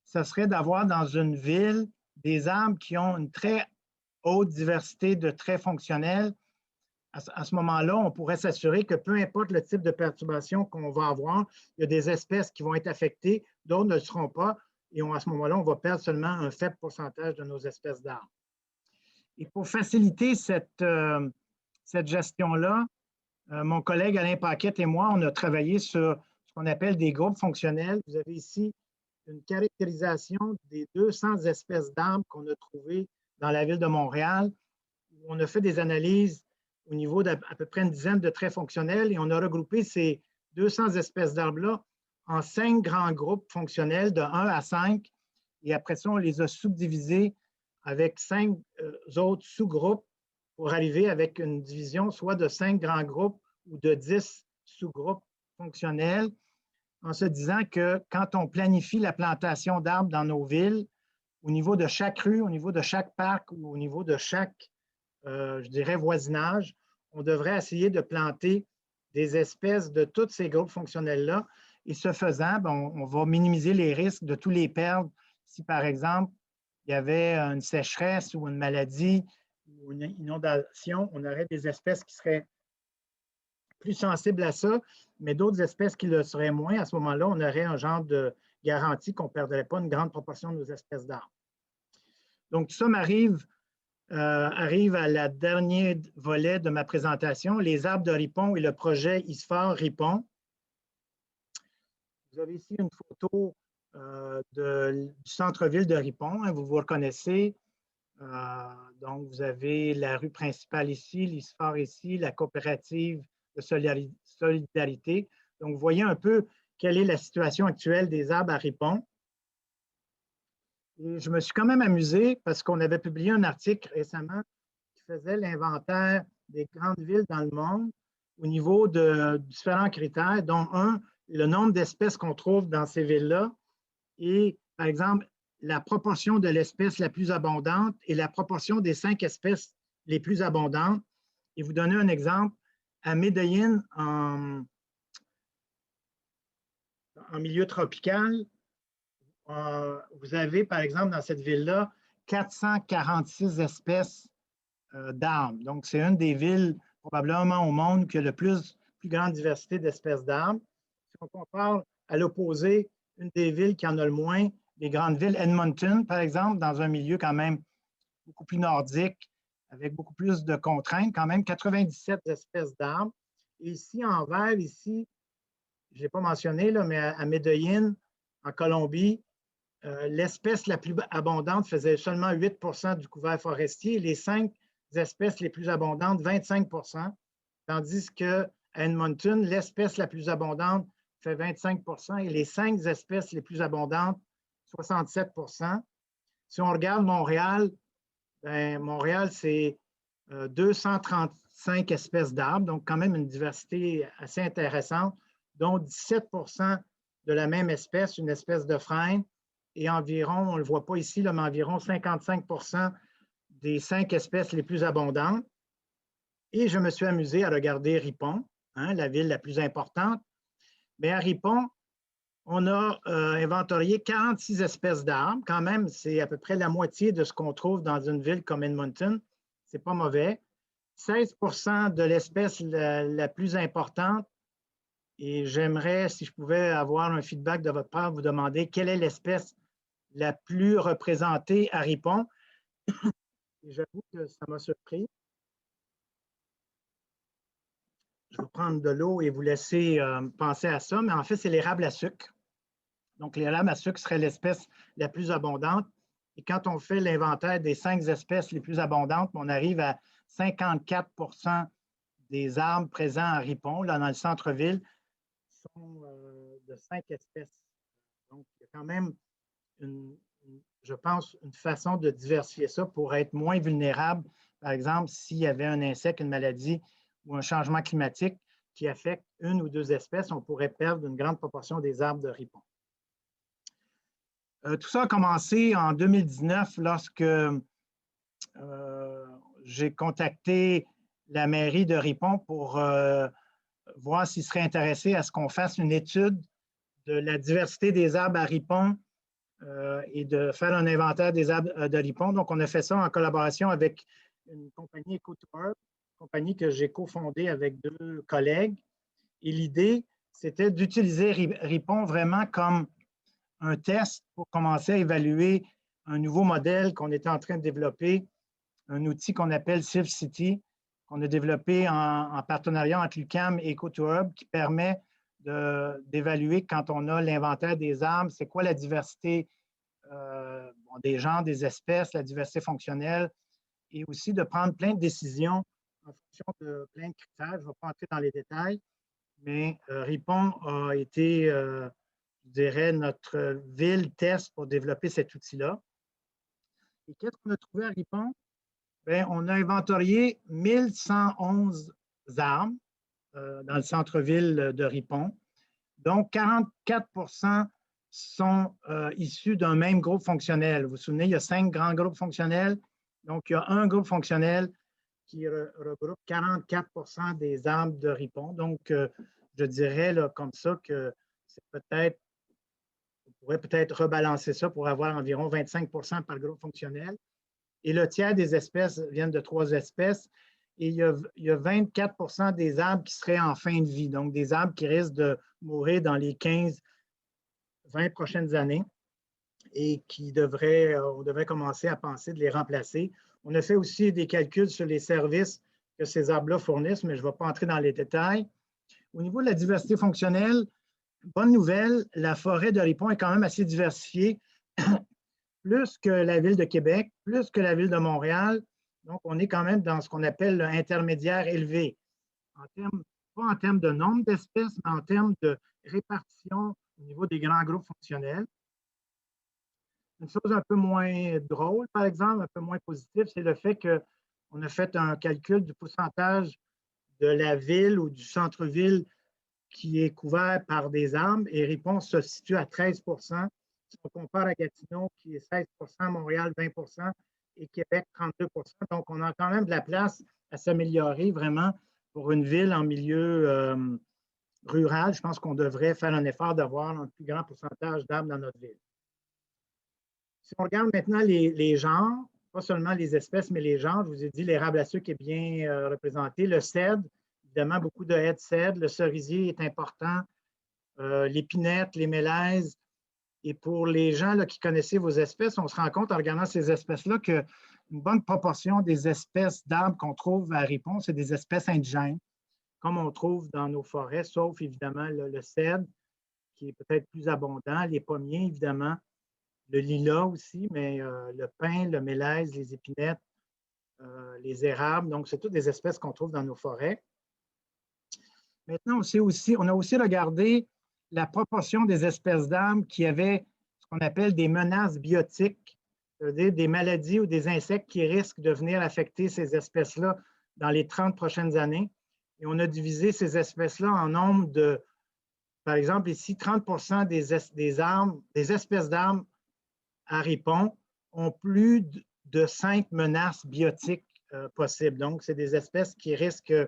ce serait d'avoir dans une ville des arbres qui ont une très haute diversité de traits fonctionnels. À ce moment-là, on pourrait s'assurer que peu importe le type de perturbation qu'on va avoir, il y a des espèces qui vont être affectées, d'autres ne le seront pas, et à ce moment-là, on va perdre seulement un faible pourcentage de nos espèces d'arbres. Et pour faciliter cette gestion-là, mon collègue Alain Paquette et moi, on a travaillé sur ce qu'on appelle des groupes fonctionnels. Vous avez ici une caractérisation des 200 espèces d'arbres qu'on a trouvées dans la ville de Montréal. On a fait des analyses au niveau d'à peu près une dizaine de traits fonctionnels et on a regroupé ces 200 espèces d'arbres-là en 5 grands groupes fonctionnels de 1 à 5. Et après ça, on les a subdivisés avec 5 autres sous-groupes pour arriver avec une division soit de 5 grands groupes ou de 10 sous-groupes fonctionnels, en se disant que quand on planifie la plantation d'arbres dans nos villes, au niveau de chaque rue, au niveau de chaque parc ou au niveau de chaque, je dirais, voisinage, on devrait essayer de planter des espèces de tous ces groupes fonctionnels-là. Et ce faisant, on va minimiser les risques de tous les perdre si, par exemple, il y avait une sécheresse ou une maladie ou une inondation, on aurait des espèces qui seraient plus sensibles à ça, mais d'autres espèces qui le seraient moins. À ce moment-là, on aurait un genre de garantie qu'on ne perdrait pas une grande proportion de nos espèces d'arbres. Donc, tout ça arrive à la dernier volet de ma présentation, les arbres de Ripon et le projet ISFOR Ripon. Vous avez ici une photo du centre-ville de Ripon, hein, vous vous reconnaissez. Donc, vous avez la rue principale ici, l'ISFOR ici, la coopérative de solidarité. Donc, vous voyez un peu quelle est la situation actuelle des arbres à Ripon. Et je me suis quand même amusé parce qu'on avait publié un article récemment qui faisait l'inventaire des grandes villes dans le monde au niveau de différents critères, dont un, le nombre d'espèces qu'on trouve dans ces villes-là et, par exemple, la proportion de l'espèce la plus abondante et la proportion des 5 espèces les plus abondantes. Et vous donner un exemple, à Medellín, en milieu tropical, vous avez, par exemple, dans cette ville-là, 446 espèces d'arbres. Donc, c'est une des villes probablement au monde qui a la plus grande diversité d'espèces d'arbres. Si on compare à l'opposé, une des villes qui en a le moins, les grandes villes, Edmonton, par exemple, dans un milieu quand même beaucoup plus nordique, avec beaucoup plus de contraintes, quand même 97 espèces d'arbres. Et ici, en vert, ici, je ne l'ai pas mentionné, là, mais à Medellín, en Colombie, l'espèce la plus abondante faisait seulement 8 du couvert forestier. Les 5 espèces les plus abondantes, 25 tandis qu'à Edmonton, l'espèce la plus abondante fait 25 et les 5 espèces les plus abondantes, 67 Si on regarde Montréal, Montréal, c'est 235 espèces d'arbres, donc quand même une diversité assez intéressante, dont 17 de la même espèce, une espèce de frêne, et environ, on ne le voit pas ici, là, mais environ 55 des 5 espèces les plus abondantes. Et je me suis amusé à regarder Ripon, hein, la ville la plus importante. Mais à Ripon, on a inventorié 46 espèces d'arbres. Quand même, c'est à peu près la moitié de ce qu'on trouve dans une ville comme Edmonton. Ce n'est pas mauvais. 16 de l'espèce la plus importante. Et j'aimerais, si je pouvais avoir un feedback de votre part, vous demander quelle est l'espèce la plus représentée à Ripon. Et j'avoue que ça m'a surpris. Je vais prendre de l'eau et vous laisser penser à ça, mais en fait, c'est l'érable à sucre. Donc, l'érable à sucre serait l'espèce la plus abondante. Et quand on fait l'inventaire des 5 espèces les plus abondantes, on arrive à 54 des arbres présents à Ripon, là, dans le centre-ville, sont de 5 espèces. Donc, il y a quand même, je pense, une façon de diversifier ça pour être moins vulnérable. Par exemple, s'il y avait un insecte, une maladie ou un changement climatique, qui affecte une ou deux espèces, on pourrait perdre une grande proportion des arbres de ripon. Tout ça a commencé en 2019 lorsque j'ai contacté la mairie de Ripon pour voir s'ils seraient intéressés à ce qu'on fasse une étude de la diversité des arbres à Ripon et de faire un inventaire des arbres de Ripon. Donc, on a fait ça en collaboration avec une compagnie EcoTour, compagnie que j'ai cofondée avec deux collègues. Et l'idée, c'était d'utiliser Ripon vraiment comme un test pour commencer à évaluer un nouveau modèle qu'on était en train de développer, un outil qu'on appelle SilverCity, qu'on a développé en partenariat entre l'UQAM et EcoTour, qui permet d'évaluer quand on a l'inventaire des arbres, c'est quoi la diversité des genres, des espèces, la diversité fonctionnelle, et aussi de prendre plein de décisions en fonction de plein de critères. Je ne vais pas entrer dans les détails, mais Ripon a été, je dirais, notre ville test pour développer cet outil-là. Et qu'est-ce qu'on a trouvé à Ripon? Bien, on a inventorié 1111 arbres dans le centre-ville de Ripon. Donc, 44 sont issus d'un même groupe fonctionnel. Vous vous souvenez, il y a 5 grands groupes fonctionnels. Donc, il y a un groupe fonctionnel qui regroupe 44 des arbres de Ripon. Donc, je dirais là, comme ça que c'est peut-être, on pourrait peut-être rebalancer ça pour avoir environ 25 par groupe fonctionnel. Et le tiers des espèces viennent de 3 espèces. Et il y a 24 des arbres qui seraient en fin de vie, donc des arbres qui risquent de mourir dans les 15-20 prochaines années et on devrait commencer à penser de les remplacer. On a fait aussi des calculs sur les services que ces arbres-là fournissent, mais je ne vais pas entrer dans les détails. Au niveau de la diversité fonctionnelle, bonne nouvelle, la forêt de Ripon est quand même assez diversifiée, plus que la ville de Québec, plus que la ville de Montréal. Donc, on est quand même dans ce qu'on appelle l'intermédiaire élevé, pas en termes de nombre d'espèces, mais en termes de répartition au niveau des grands groupes fonctionnels. Une chose un peu moins drôle, par exemple, un peu moins positive, c'est le fait qu'on a fait un calcul du pourcentage de la ville ou du centre-ville qui est couvert par des arbres, et Ripon se situe à 13 si on compare à Gatineau, qui est 16 Montréal, 20 et Québec, 32 Donc, on a quand même de la place à s'améliorer vraiment pour une ville en milieu rural. Je pense qu'on devrait faire un effort d'avoir un plus grand pourcentage d'arbres dans notre ville. Si on regarde maintenant les genres, pas seulement les espèces, mais les genres, je vous ai dit, l'érable à sucre est bien représenté. Le cèdre, évidemment, beaucoup de haies de cèdre. Le cerisier est important. L'épinette, les mélèzes. Et pour les gens là, qui connaissaient vos espèces, on se rend compte en regardant ces espèces-là qu'une bonne proportion des espèces d'arbres qu'on trouve à Ripon, c'est des espèces indigènes, comme on trouve dans nos forêts, sauf évidemment le cèdre, qui est peut-être plus abondant, les pommiers, évidemment, le lilas aussi, mais le pin, le mélèze, les épinettes, les érables. Donc, c'est toutes des espèces qu'on trouve dans nos forêts. Maintenant, on a aussi regardé la proportion des espèces d'arbres qui avaient ce qu'on appelle des menaces biotiques, c'est-à-dire des maladies ou des insectes qui risquent de venir affecter ces espèces-là dans les 30 prochaines années. Et on a divisé ces espèces-là en nombre de, par exemple, ici, 30 des espèces d'arbres à Ripon ont plus de 5 menaces biotiques possibles. Donc, c'est des espèces qui risquent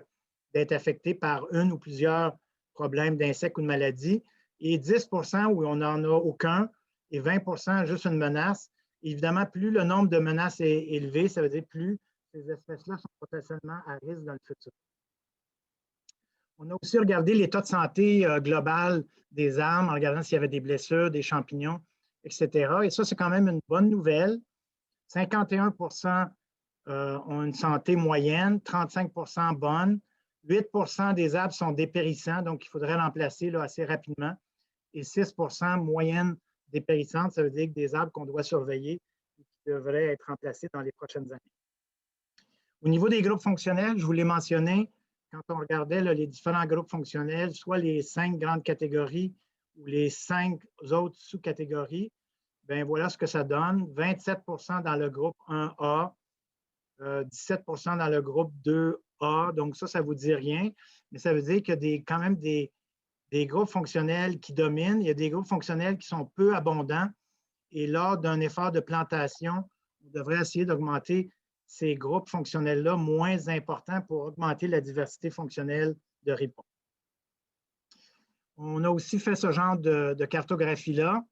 d'être affectées par une ou plusieurs problèmes d'insectes ou de maladies, et 10 où on n'en a aucun, et 20 juste une menace. Évidemment, plus le nombre de menaces est élevé, ça veut dire plus ces espèces-là sont potentiellement à risque dans le futur. On a aussi regardé l'état de santé global des arbres en regardant s'il y avait des blessures, des champignons, etc. Et ça, c'est quand même une bonne nouvelle. 51 ont une santé moyenne, 35 bonne. 8 des arbres sont dépérissants, donc il faudrait remplacer là, assez rapidement. Et 6 moyenne dépérissante, ça veut dire que des arbres qu'on doit surveiller et qui devraient être remplacés dans les prochaines années. Au niveau des groupes fonctionnels, je vous l'ai mentionné, quand on regardait là, les différents groupes fonctionnels, soit les 5 grandes catégories ou les 5 autres sous-catégories, bien voilà ce que ça donne. 27 dans le groupe 1A, 17 dans le groupe A. Donc ça ne vous dit rien, mais ça veut dire qu'il y a quand même des groupes fonctionnels qui dominent. Il y a des groupes fonctionnels qui sont peu abondants. Et lors d'un effort de plantation, on devrait essayer d'augmenter ces groupes fonctionnels-là moins importants pour augmenter la diversité fonctionnelle de ripon. On a aussi fait ce genre de cartographie-là.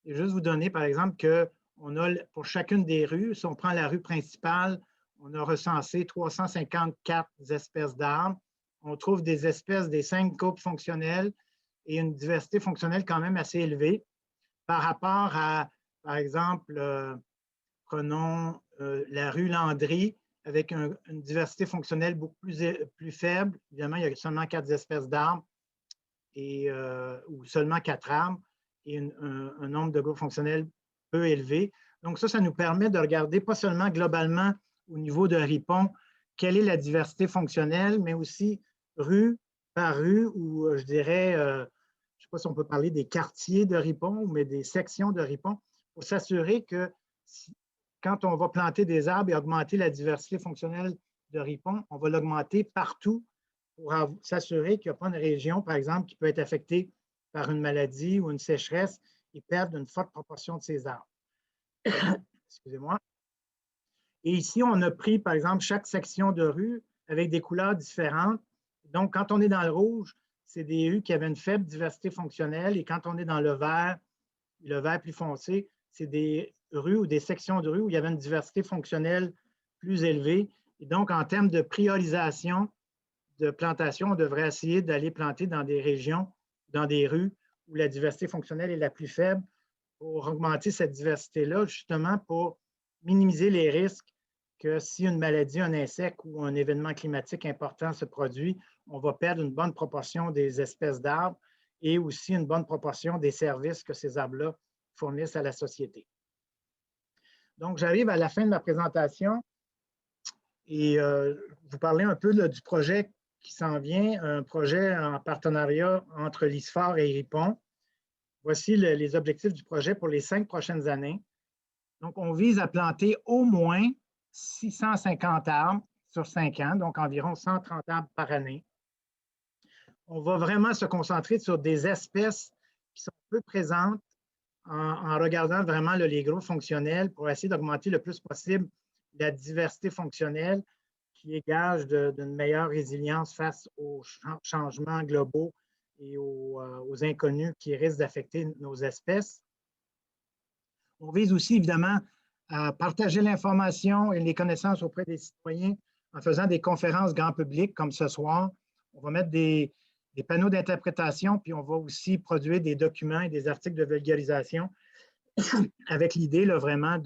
Et juste vous donner, par exemple, qu'on a pour chacune des rues, si on prend la rue principale, on a recensé 354 espèces d'arbres. On trouve des espèces des 5 groupes fonctionnels et une diversité fonctionnelle quand même assez élevée par rapport à, par exemple, prenons la rue Landry avec une diversité fonctionnelle beaucoup plus faible. Évidemment, il y a seulement 4 espèces d'arbres ou seulement 4 arbres et un nombre de groupes fonctionnels peu élevé. Donc ça nous permet de regarder pas seulement globalement au niveau de ripon, quelle est la diversité fonctionnelle, mais aussi rue par rue, ou je dirais, je ne sais pas si on peut parler des quartiers de ripon, mais des sections de ripon, pour s'assurer que quand on va planter des arbres et augmenter la diversité fonctionnelle de ripon, on va l'augmenter partout pour s'assurer qu'il n'y a pas une région, par exemple, qui peut être affectée par une maladie ou une sécheresse et perdre une forte proportion de ses arbres. Excusez-moi. Et ici, on a pris, par exemple, chaque section de rue avec des couleurs différentes. Donc, quand on est dans le rouge, c'est des rues qui avaient une faible diversité fonctionnelle. Et quand on est dans le vert plus foncé, c'est des rues ou des sections de rue où il y avait une diversité fonctionnelle plus élevée. Et donc, en termes de priorisation de plantation, on devrait essayer d'aller planter dans des régions, dans des rues où la diversité fonctionnelle est la plus faible pour augmenter cette diversité-là, justement pour minimiser les risques que si une maladie, un insecte ou un événement climatique important se produit, on va perdre une bonne proportion des espèces d'arbres et aussi une bonne proportion des services que ces arbres-là fournissent à la société. Donc, j'arrive à la fin de ma présentation et vous parler un peu là, du projet qui s'en vient, un projet en partenariat entre l'ISFAR et RIPON. Voici les objectifs du projet pour les 5 prochaines années. Donc, on vise à planter au moins 650 arbres sur 5 ans, donc environ 130 arbres par année. On va vraiment se concentrer sur des espèces qui sont peu présentes en regardant vraiment les groupes fonctionnels pour essayer d'augmenter le plus possible la diversité fonctionnelle qui est gage d'une meilleure résilience face aux changements globaux et aux inconnus qui risquent d'affecter nos espèces. On vise aussi, évidemment, à partager l'information et les connaissances auprès des citoyens en faisant des conférences grand public comme ce soir. On va mettre des panneaux d'interprétation, puis on va aussi produire des documents et des articles de vulgarisation avec l'idée vraiment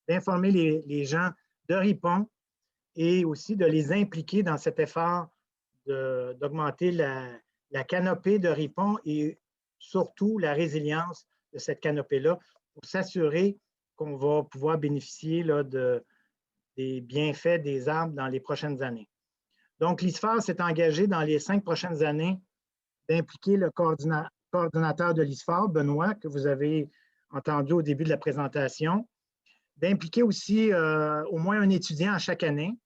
d'informer les gens de Ripon et aussi de les impliquer dans cet effort d'augmenter la canopée de Ripon et surtout la résilience de cette canopée-là pour s'assurer qu'on va pouvoir bénéficier là, des bienfaits des arbres dans les prochaines années. Donc, l'ISFAR s'est engagé dans les 5 prochaines années d'impliquer le coordonnateur de l'ISFAR, Benoît, que vous avez entendu au début de la présentation, d'impliquer aussi au moins un étudiant à chaque année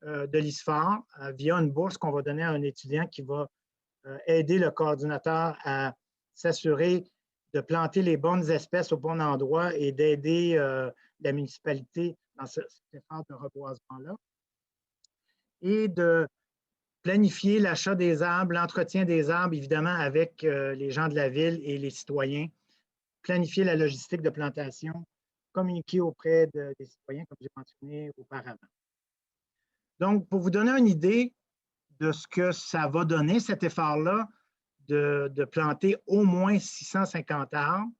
de l'ISFAR via une bourse qu'on va donner à un étudiant qui va aider le coordonnateur à s'assurer de planter les bonnes espèces au bon endroit et d'aider la municipalité dans cet effort de reboisement-là. Et de planifier l'achat des arbres, l'entretien des arbres, évidemment, avec les gens de la ville et les citoyens. Planifier la logistique de plantation, communiquer auprès des citoyens, comme j'ai mentionné auparavant. Donc, pour vous donner une idée de ce que ça va donner, cet effort-là, de planter au moins 650 arbres,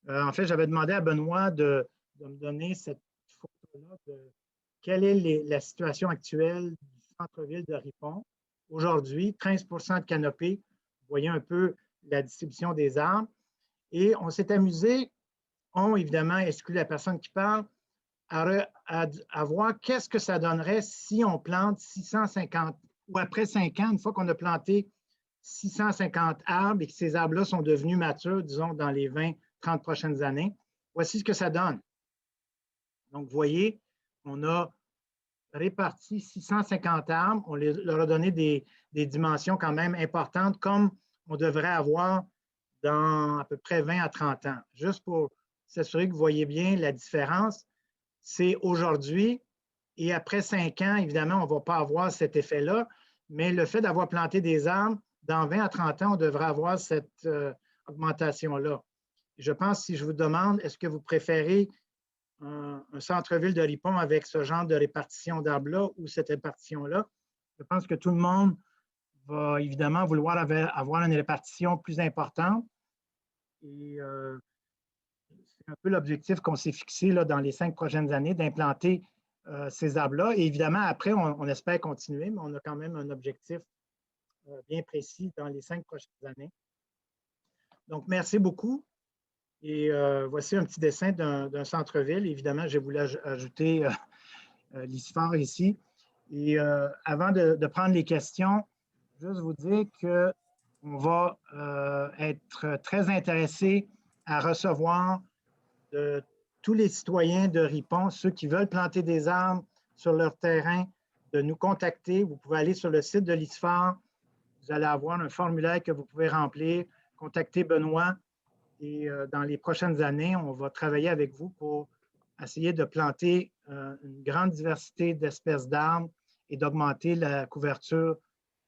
en fait, j'avais demandé à Benoît de me donner cette photo-là de quelle est la situation actuelle du centre-ville de Ripon. Aujourd'hui, 13% de canopée. Vous voyez un peu la distribution des arbres. Et on s'est amusé, on évidemment exclut la personne qui parle, à voir qu'est-ce que ça donnerait si on plante 650, ou après 5 ans, une fois qu'on a planté 650 arbres et que ces arbres-là sont devenus matures, disons, dans les 20-30 prochaines années. Voici ce que ça donne. Donc, vous voyez, on a réparti 650 arbres. On leur a donné des dimensions quand même importantes, comme on devrait avoir dans à peu près 20 à 30 ans. Juste pour s'assurer que vous voyez bien la différence, c'est aujourd'hui et après 5 ans, évidemment, on ne va pas avoir cet effet-là, mais le fait d'avoir planté des arbres, dans 20 à 30 ans, on devrait avoir cette augmentation-là. Je pense, si je vous demande, est-ce que vous préférez un centre-ville de Ripon avec ce genre de répartition d'arbres-là ou cette répartition-là? Je pense que tout le monde va évidemment vouloir avoir une répartition plus importante. Et c'est un peu l'objectif qu'on s'est fixé là, dans les 5 prochaines années, d'implanter ces arbres-là. Et évidemment, après, on espère continuer, mais on a quand même un objectif bien précis dans les 5 prochaines années. Donc, merci beaucoup. Et voici un petit dessin d'un centre-ville. Évidemment, j'ai voulu ajouter l'ISFAR ici. Et avant de prendre les questions, juste vous dire qu'on va être très intéressé à recevoir de tous les citoyens de Ripon, ceux qui veulent planter des arbres sur leur terrain, de nous contacter. Vous pouvez aller sur le site de l'ISFAR. Vous allez avoir un formulaire que vous pouvez remplir. Contactez Benoît. Et dans les prochaines années, on va travailler avec vous pour essayer de planter une grande diversité d'espèces d'arbres et d'augmenter la couverture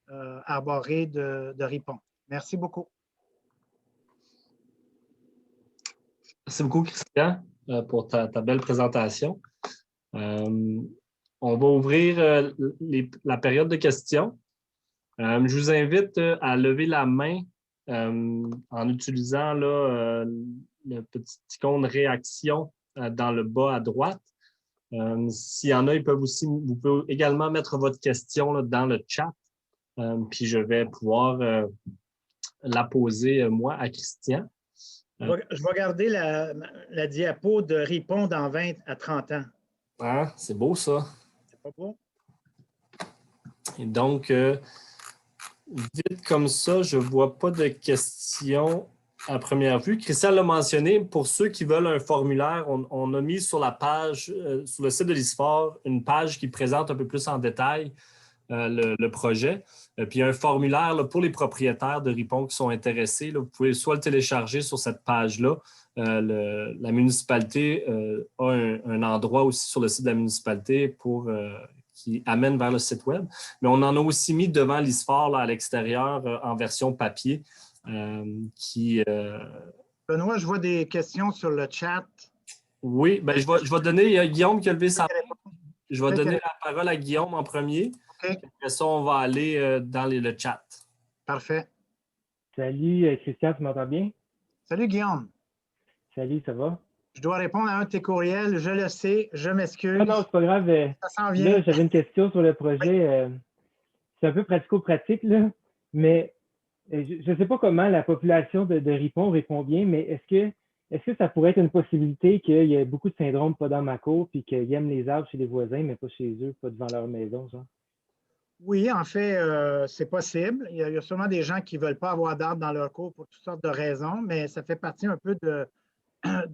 arborée de Ripon. Merci beaucoup. Merci beaucoup, Christian, pour ta belle présentation. On va ouvrir la période de questions. Je vous invite à lever la main en utilisant là, le petit icône réaction dans le bas à droite. S'il y en a, vous pouvez également mettre votre question là, dans le chat. Puis je vais pouvoir la poser, moi, à Christian. Je vais garder la diapo de Ripon dans 20 à 30 ans. Ah, c'est beau, ça. C'est pas beau? Et donc, vite comme ça, je ne vois pas de questions à première vue. Christian l'a mentionné, pour ceux qui veulent un formulaire, on a mis sur la page, sur le site de l'ISFAR, une page qui présente un peu plus en détail le projet. Puis il y a un formulaire là, pour les propriétaires de Ripon qui sont intéressés. Là, vous pouvez soit le télécharger sur cette page-là. La municipalité a un endroit aussi sur le site de la municipalité qui amène vers le site web. Mais on en a aussi mis devant l'ISFAR à l'extérieur en version papier. Benoît, je vois des questions sur le chat. Oui, ben, je vais donner, il y a Guillaume qui a levé sa main. Je vais donner la parole à Guillaume en premier. Okay. Après ça, on va aller dans le chat. Parfait. Salut, Christian, tu m'entends bien? Salut, Guillaume. Salut, ça va? Je dois répondre à un de tes courriels. Je le sais, je m'excuse. Non, c'est pas grave. Ça s'en vient. Là, j'avais une question sur le projet. Oui. C'est un peu pratico-pratique, là, mais je ne sais pas comment la population de Ripon répond bien, mais est-ce que ça pourrait être une possibilité qu'il y ait beaucoup de syndromes pas dans ma cour, puis qu'ils aiment les arbres chez les voisins, mais pas chez eux, pas devant leur maison, genre? Oui, en fait, c'est possible. Il y a sûrement des gens qui ne veulent pas avoir d'arbres dans leur cour pour toutes sortes de raisons, mais ça fait partie un peu de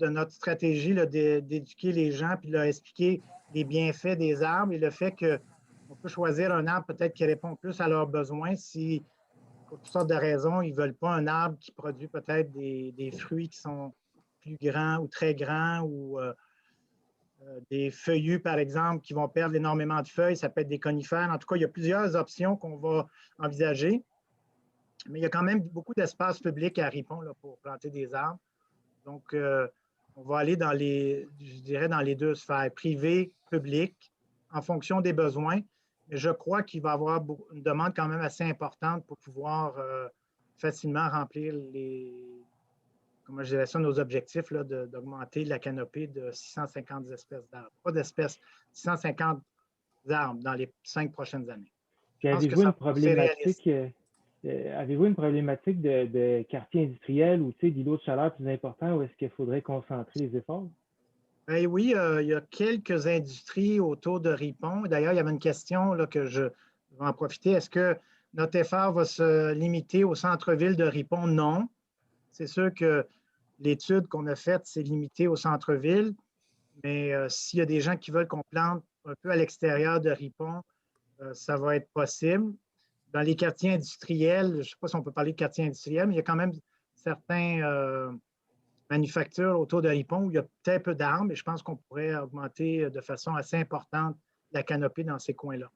notre stratégie d'éduquer les gens puis de leur expliquer les bienfaits des arbres et le fait qu'on peut choisir un arbre peut-être qui répond plus à leurs besoins si, pour toutes sortes de raisons, ils ne veulent pas un arbre qui produit peut-être des fruits qui sont plus grands ou très grands ou des feuillus, par exemple, qui vont perdre énormément de feuilles. Ça peut être des conifères. En tout cas, il y a plusieurs options qu'on va envisager. Mais il y a quand même beaucoup d'espace public à Ripon là, pour planter des arbres. Donc, on va aller dans dans les deux sphères, privée, publique, en fonction des besoins. Mais je crois qu'il va y avoir une demande quand même assez importante pour pouvoir facilement remplir comment je dirais ça, nos objectifs d'augmenter la canopée de 650 espèces d'arbres. Pas d'espèces, 650 arbres dans les 5 prochaines années. Puis avez-vous une problématique de quartier industriel ou d'îlots de chaleur plus importants où est-ce qu'il faudrait concentrer les efforts? Bien, oui, il y a quelques industries autour de Ripon. D'ailleurs, il y avait une question là, que je vais en profiter. Est-ce que notre effort va se limiter au centre-ville de Ripon? Non. C'est sûr que l'étude qu'on a faite, c'est limité au centre-ville, mais s'il y a des gens qui veulent qu'on plante un peu à l'extérieur de Ripon, ça va être possible. Dans les quartiers industriels, je ne sais pas si on peut parler de quartiers industriels, mais il y a quand même certains manufactures autour de Ripon où il y a très peu d'arbres et je pense qu'on pourrait augmenter de façon assez importante la canopée dans ces coins-là.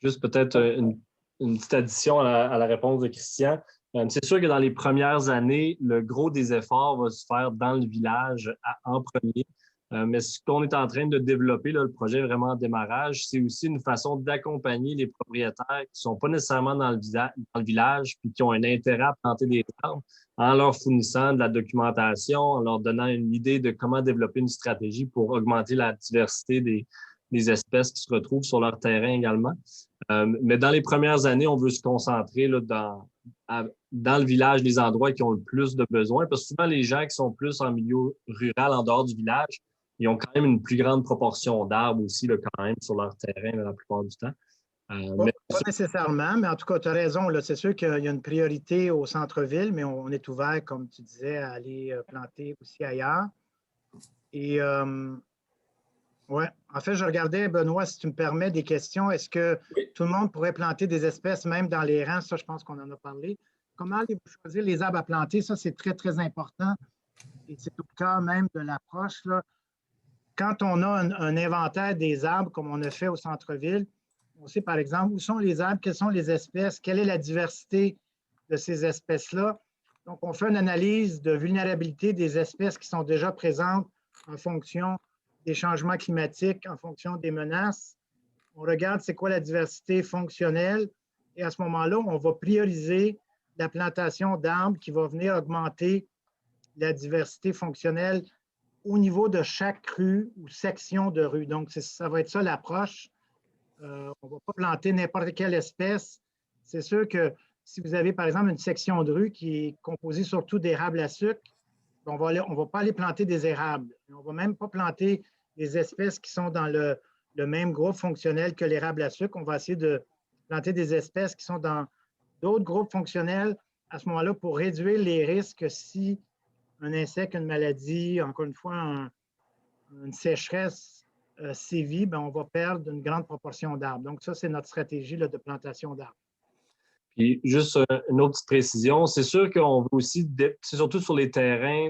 Juste peut-être une petite addition à la réponse de Christian. C'est sûr que dans les premières années, le gros des efforts va se faire dans le village en premier. Mais ce qu'on est en train de développer, là, le projet vraiment en démarrage, c'est aussi une façon d'accompagner les propriétaires qui ne sont pas nécessairement dans le village puis qui ont un intérêt à planter des arbres en leur fournissant de la documentation, en leur donnant une idée de comment développer une stratégie pour augmenter la diversité des espèces qui se retrouvent sur leur terrain également. Mais dans les premières années, on veut se concentrer là, dans le village, les endroits qui ont le plus de besoins, parce que souvent, les gens qui sont plus en milieu rural, en dehors du village, ils ont quand même une plus grande proportion d'arbres aussi, là, quand même, sur leur terrain là, la plupart du temps. Pas nécessairement, mais en tout cas, tu as raison. C'est sûr qu'il y a une priorité au centre-ville, mais on est ouvert, comme tu disais, à aller planter aussi ailleurs. Et ouais, en fait, je regardais, Benoît, si tu me permets, des questions. Est-ce que tout le monde pourrait planter des espèces, même dans les rangs? Ça, je pense qu'on en a parlé. Comment allez-vous choisir les arbres à planter? Ça, c'est très, très important. Et c'est au cœur même de l'approche. Quand on a un inventaire des arbres, comme on a fait au centre-ville, on sait, par exemple, où sont les arbres, quelles sont les espèces, quelle est la diversité de ces espèces-là. Donc, on fait une analyse de vulnérabilité des espèces qui sont déjà présentes en fonction des changements climatiques, en fonction des menaces. On regarde c'est quoi la diversité fonctionnelle et à ce moment-là, on va prioriser la plantation d'arbres qui va venir augmenter la diversité fonctionnelle au niveau de chaque rue ou section de rue. Donc, ça va être ça l'approche. On ne va pas planter n'importe quelle espèce. C'est sûr que si vous avez, par exemple, une section de rue qui est composée surtout d'érables à sucre, on ne va pas aller planter des érables. On ne va même pas planter des espèces qui sont dans le même groupe fonctionnel que l'érable à sucre. On va essayer de planter des espèces qui sont dans d'autres groupes fonctionnels à ce moment-là pour réduire les risques si un insecte, une maladie, encore une fois, une sécheresse sévit, bien, on va perdre une grande proportion d'arbres. Donc, ça, c'est notre stratégie là, de plantation d'arbres. Puis, juste une autre petite précision, c'est sûr qu'on veut aussi, c'est surtout sur les terrains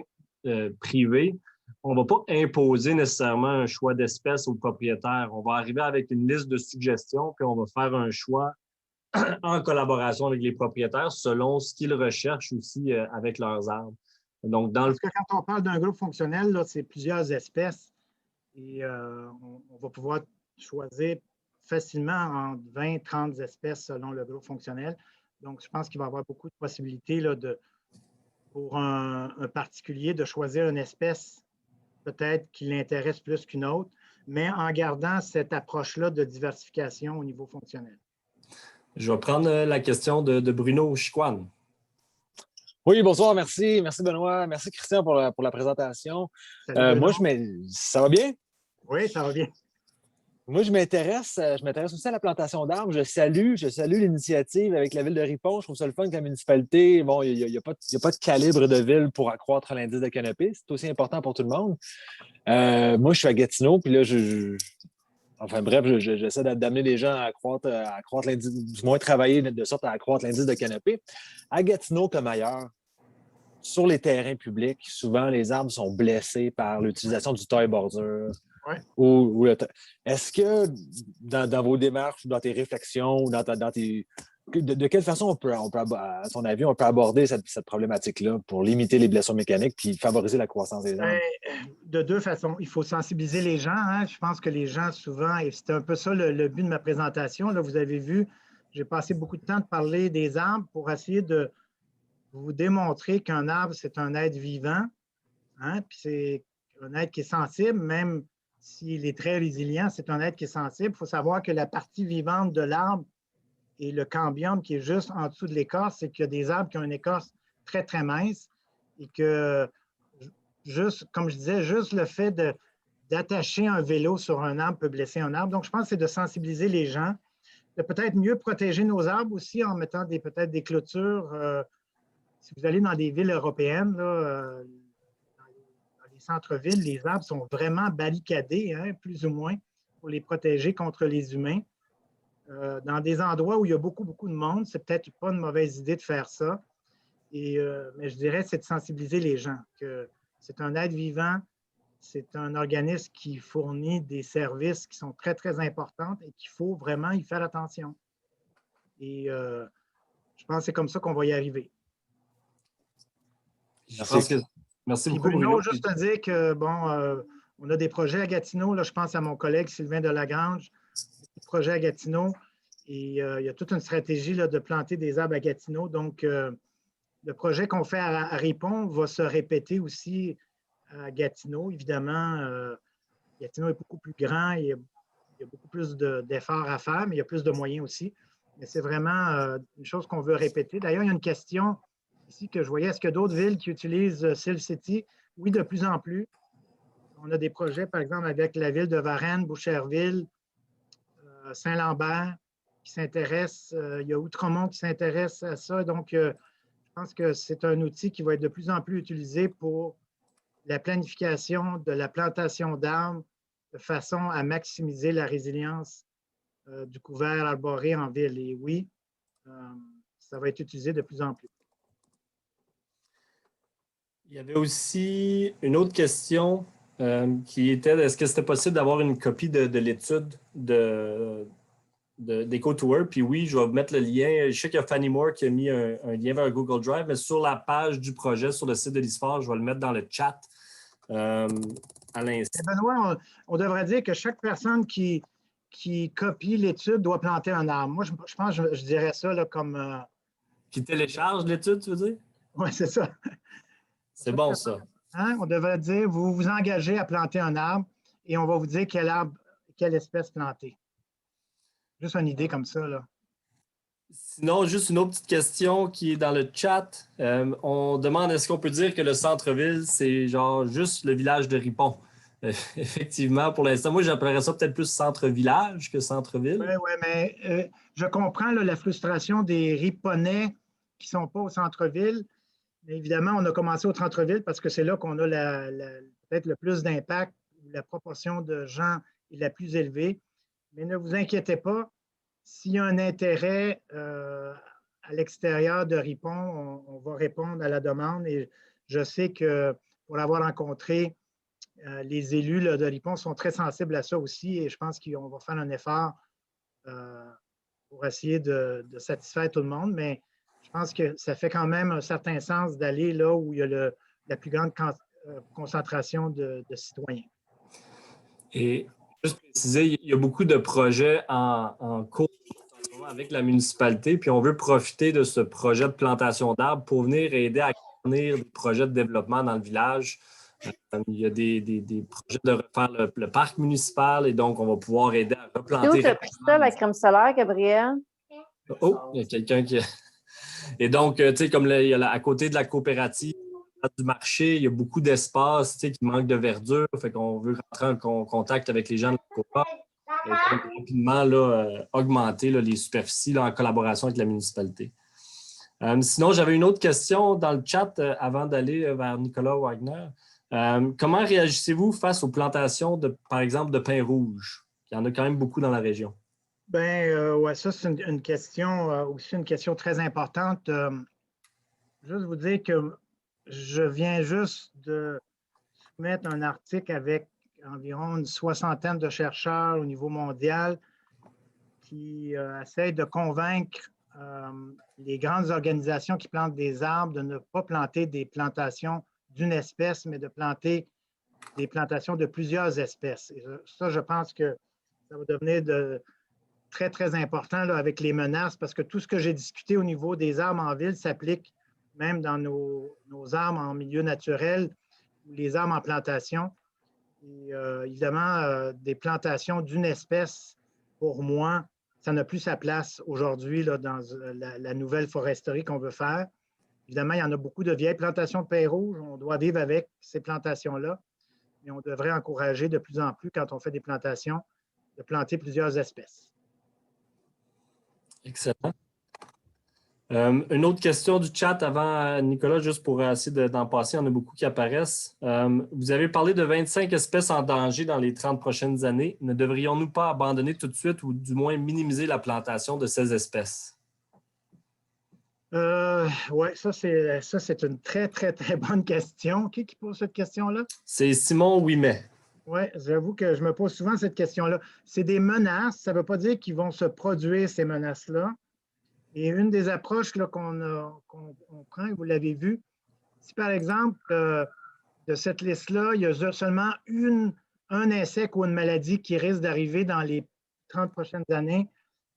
privés, on ne va pas imposer nécessairement un choix d'espèces aux propriétaires. On va arriver avec une liste de suggestions, puis on va faire un choix en collaboration avec les propriétaires selon ce qu'ils recherchent aussi avec leurs arbres. Donc, Parce que quand on parle d'un groupe fonctionnel, c'est plusieurs espèces et on va pouvoir choisir facilement entre 20 30 espèces selon le groupe fonctionnel. Donc, je pense qu'il va y avoir beaucoup de possibilités là, pour un particulier de choisir une espèce peut-être qui l'intéresse plus qu'une autre, mais en gardant cette approche-là de diversification au niveau fonctionnel. Je vais prendre la question de Bruno Chiquan. Oui, bonsoir, merci. Merci Benoît. Merci Christian pour la présentation. Moi, ça va bien? Oui, ça va bien. Moi, je m'intéresse aussi à la plantation d'arbres. Je salue l'initiative avec la ville de Ripon. Je trouve ça le fun que la municipalité, bon, il n'y a pas de calibre de ville pour accroître l'indice de canopée. C'est aussi important pour tout le monde. Moi, je suis à Gatineau, puis là, enfin bref, j'essaie d'amener les gens à accroître l'indice, du moins travailler de sorte à accroître l'indice de canopée. À Gatineau comme ailleurs, sur les terrains publics, souvent les arbres sont blessés par l'utilisation du taille-bordure. Ouais. Est-ce que dans vos démarches, dans tes réflexions, de quelle façon à ton avis, on peut aborder cette problématique-là pour limiter les blessures mécaniques puis favoriser la croissance des arbres? De deux façons. Il faut sensibiliser les gens. Hein. Je pense que les gens, souvent, et c'était un peu ça le but de ma présentation, là, vous avez vu, j'ai passé beaucoup de temps à parler des arbres pour essayer de vous démontrer qu'un arbre, c'est un être vivant. Hein. Puis c'est un être qui est sensible, même s'il est très résilient, c'est un être qui est sensible. Il faut savoir que la partie vivante de l'arbre et le cambium qui est juste en dessous de l'écorce, c'est qu'il y a des arbres qui ont une écorce très, très mince et que, juste, comme je disais, juste le fait d'attacher un vélo sur un arbre peut blesser un arbre. Donc, je pense que c'est de sensibiliser les gens, de peut-être mieux protéger nos arbres aussi en mettant peut-être des clôtures. Si vous allez dans des villes européennes, là, dans les centres-villes, les arbres sont vraiment barricadés, hein, plus ou moins. pour les protéger contre les humains. Dans des endroits où il y a beaucoup, beaucoup de monde, c'est peut-être pas une mauvaise idée de faire ça. Mais je dirais, c'est de sensibiliser les gens que c'est un être vivant, c'est un organisme qui fournit des services qui sont très, très importants et qu'il faut vraiment y faire attention. Et je pense que c'est comme ça qu'on va y arriver. Merci Puis beaucoup, Bruno, Bruno. juste te dire que, bon, on a des projets à Gatineau. Là, je pense à mon collègue Sylvain Delagrange, des projets à Gatineau. Et il y a toute une stratégie là, de planter des arbres à Gatineau. Donc, le projet qu'on fait à Ripon va se répéter aussi à Gatineau. Évidemment, Gatineau est beaucoup plus grand. Il y a beaucoup plus d'efforts à faire, mais il y a plus de moyens aussi. Mais c'est vraiment une chose qu'on veut répéter. D'ailleurs, il y a une question ici que je voyais. Est-ce qu'il y a d'autres villes qui utilisent SilCity? Oui, de plus en plus. On a des projets, par exemple, avec la ville de Varennes, Boucherville, Saint-Lambert qui s'intéressent. Il y a Outremont qui s'intéresse à ça. Donc, je pense que c'est un outil qui va être de plus en plus utilisé pour la planification de la plantation d'arbres de façon à maximiser la résilience du couvert arboré en ville. Et oui, ça va être utilisé de plus en plus. Il y avait aussi une autre question qui était, est-ce que c'était possible d'avoir une copie de l'étude d'EcoTour? Puis oui, je vais vous mettre le lien. Je sais qu'il y a Fanny Moore qui a mis un lien vers Google Drive, mais sur la page du projet, sur le site de l'ISFAR, je vais le mettre dans le chat à l'instant. Benoît, on devrait dire que chaque personne qui copie l'étude doit planter un arbre. Moi, je pense que je dirais ça là, comme... Qui télécharge l'étude, tu veux dire? Oui, c'est ça. C'est bon, ça. Hein? On devrait dire, vous vous engagez à planter un arbre et on va vous dire quel arbre, quelle espèce planter. Juste une idée comme ça, là. Sinon, juste une autre petite question qui est dans le chat. On demande est-ce qu'on peut dire que le centre-ville, c'est genre juste le village de Ripon? Effectivement, pour l'instant, moi, j'appellerais ça peut-être plus centre-village que centre-ville. Oui, mais je comprends là, la frustration des Riponais qui ne sont pas au centre-ville. Mais évidemment, on a commencé au centre-ville parce que c'est là qu'on a peut-être le plus d'impact, où la proportion de gens est la plus élevée. Mais ne vous inquiétez pas, s'il y a un intérêt à l'extérieur de Ripon, on va répondre à la demande. Et je sais que pour l'avoir rencontré, les élus là, de Ripon sont très sensibles à ça aussi. Et je pense qu'on va faire un effort pour essayer de satisfaire tout le monde. Mais je pense que ça fait quand même un certain sens d'aller là où il y a la plus grande concentration de citoyens. Et juste préciser, il y a beaucoup de projets en cours avec la municipalité, puis on veut profiter de ce projet de plantation d'arbres pour venir aider à fournir des projets de développement dans le village. Il y a des projets de refaire le parc municipal et donc on va pouvoir aider à replanter. Où tu as pris ça, la crème solaire, Gabriel? Oh, il y a quelqu'un qui... Et donc, tu sais, comme il y a à côté de la coopérative, du marché, il y a beaucoup d'espace, tu sais, qui manque de verdure. Fait qu'on veut rentrer en contact avec les gens de la coop. Et donc, rapidement, là, augmenter là, les superficies là, en collaboration avec la municipalité. Sinon, j'avais une autre question dans le chat avant d'aller vers Nicolas Wagner. Comment réagissez-vous face aux plantations, par exemple, de pin rouge? Il y en a quand même beaucoup dans la région. Bien, ouais, ça, c'est une question, aussi une question très importante. Juste vous dire que je viens juste de soumettre un article avec environ une soixantaine de chercheurs au niveau mondial qui essayent de convaincre les grandes organisations qui plantent des arbres de ne pas planter des plantations d'une espèce, mais de planter des plantations de plusieurs espèces. Et ça, je pense que ça va devenir très, très important là, avec les menaces, parce que tout ce que j'ai discuté au niveau des arbres en ville s'applique même dans nos arbres en milieu naturel ou les arbres en plantation. Et, évidemment, des plantations d'une espèce, pour moi, ça n'a plus sa place aujourd'hui dans la nouvelle foresterie qu'on veut faire. Évidemment, il y en a beaucoup de vieilles plantations de pin rouge. On doit vivre avec ces plantations-là. Mais on devrait encourager de plus en plus, quand on fait des plantations, de planter plusieurs espèces. Excellent. Une autre question du chat avant, Nicolas, juste pour essayer d'en passer, il y en a beaucoup qui apparaissent. Vous avez parlé de 25 espèces en danger dans les 30 prochaines années. Ne devrions-nous pas abandonner tout de suite ou du moins minimiser la plantation de ces espèces? Oui, ça, c'est une très, très, très bonne question. Qui pose cette question-là? C'est Simon Ouimet. Oui, j'avoue que je me pose souvent cette question-là. C'est des menaces. Ça ne veut pas dire qu'ils vont se produire, ces menaces-là. Et une des approches qu'on prend, vous l'avez vu, si par exemple, de cette liste-là, il y a seulement un insecte ou une maladie qui risque d'arriver dans les 30 prochaines années,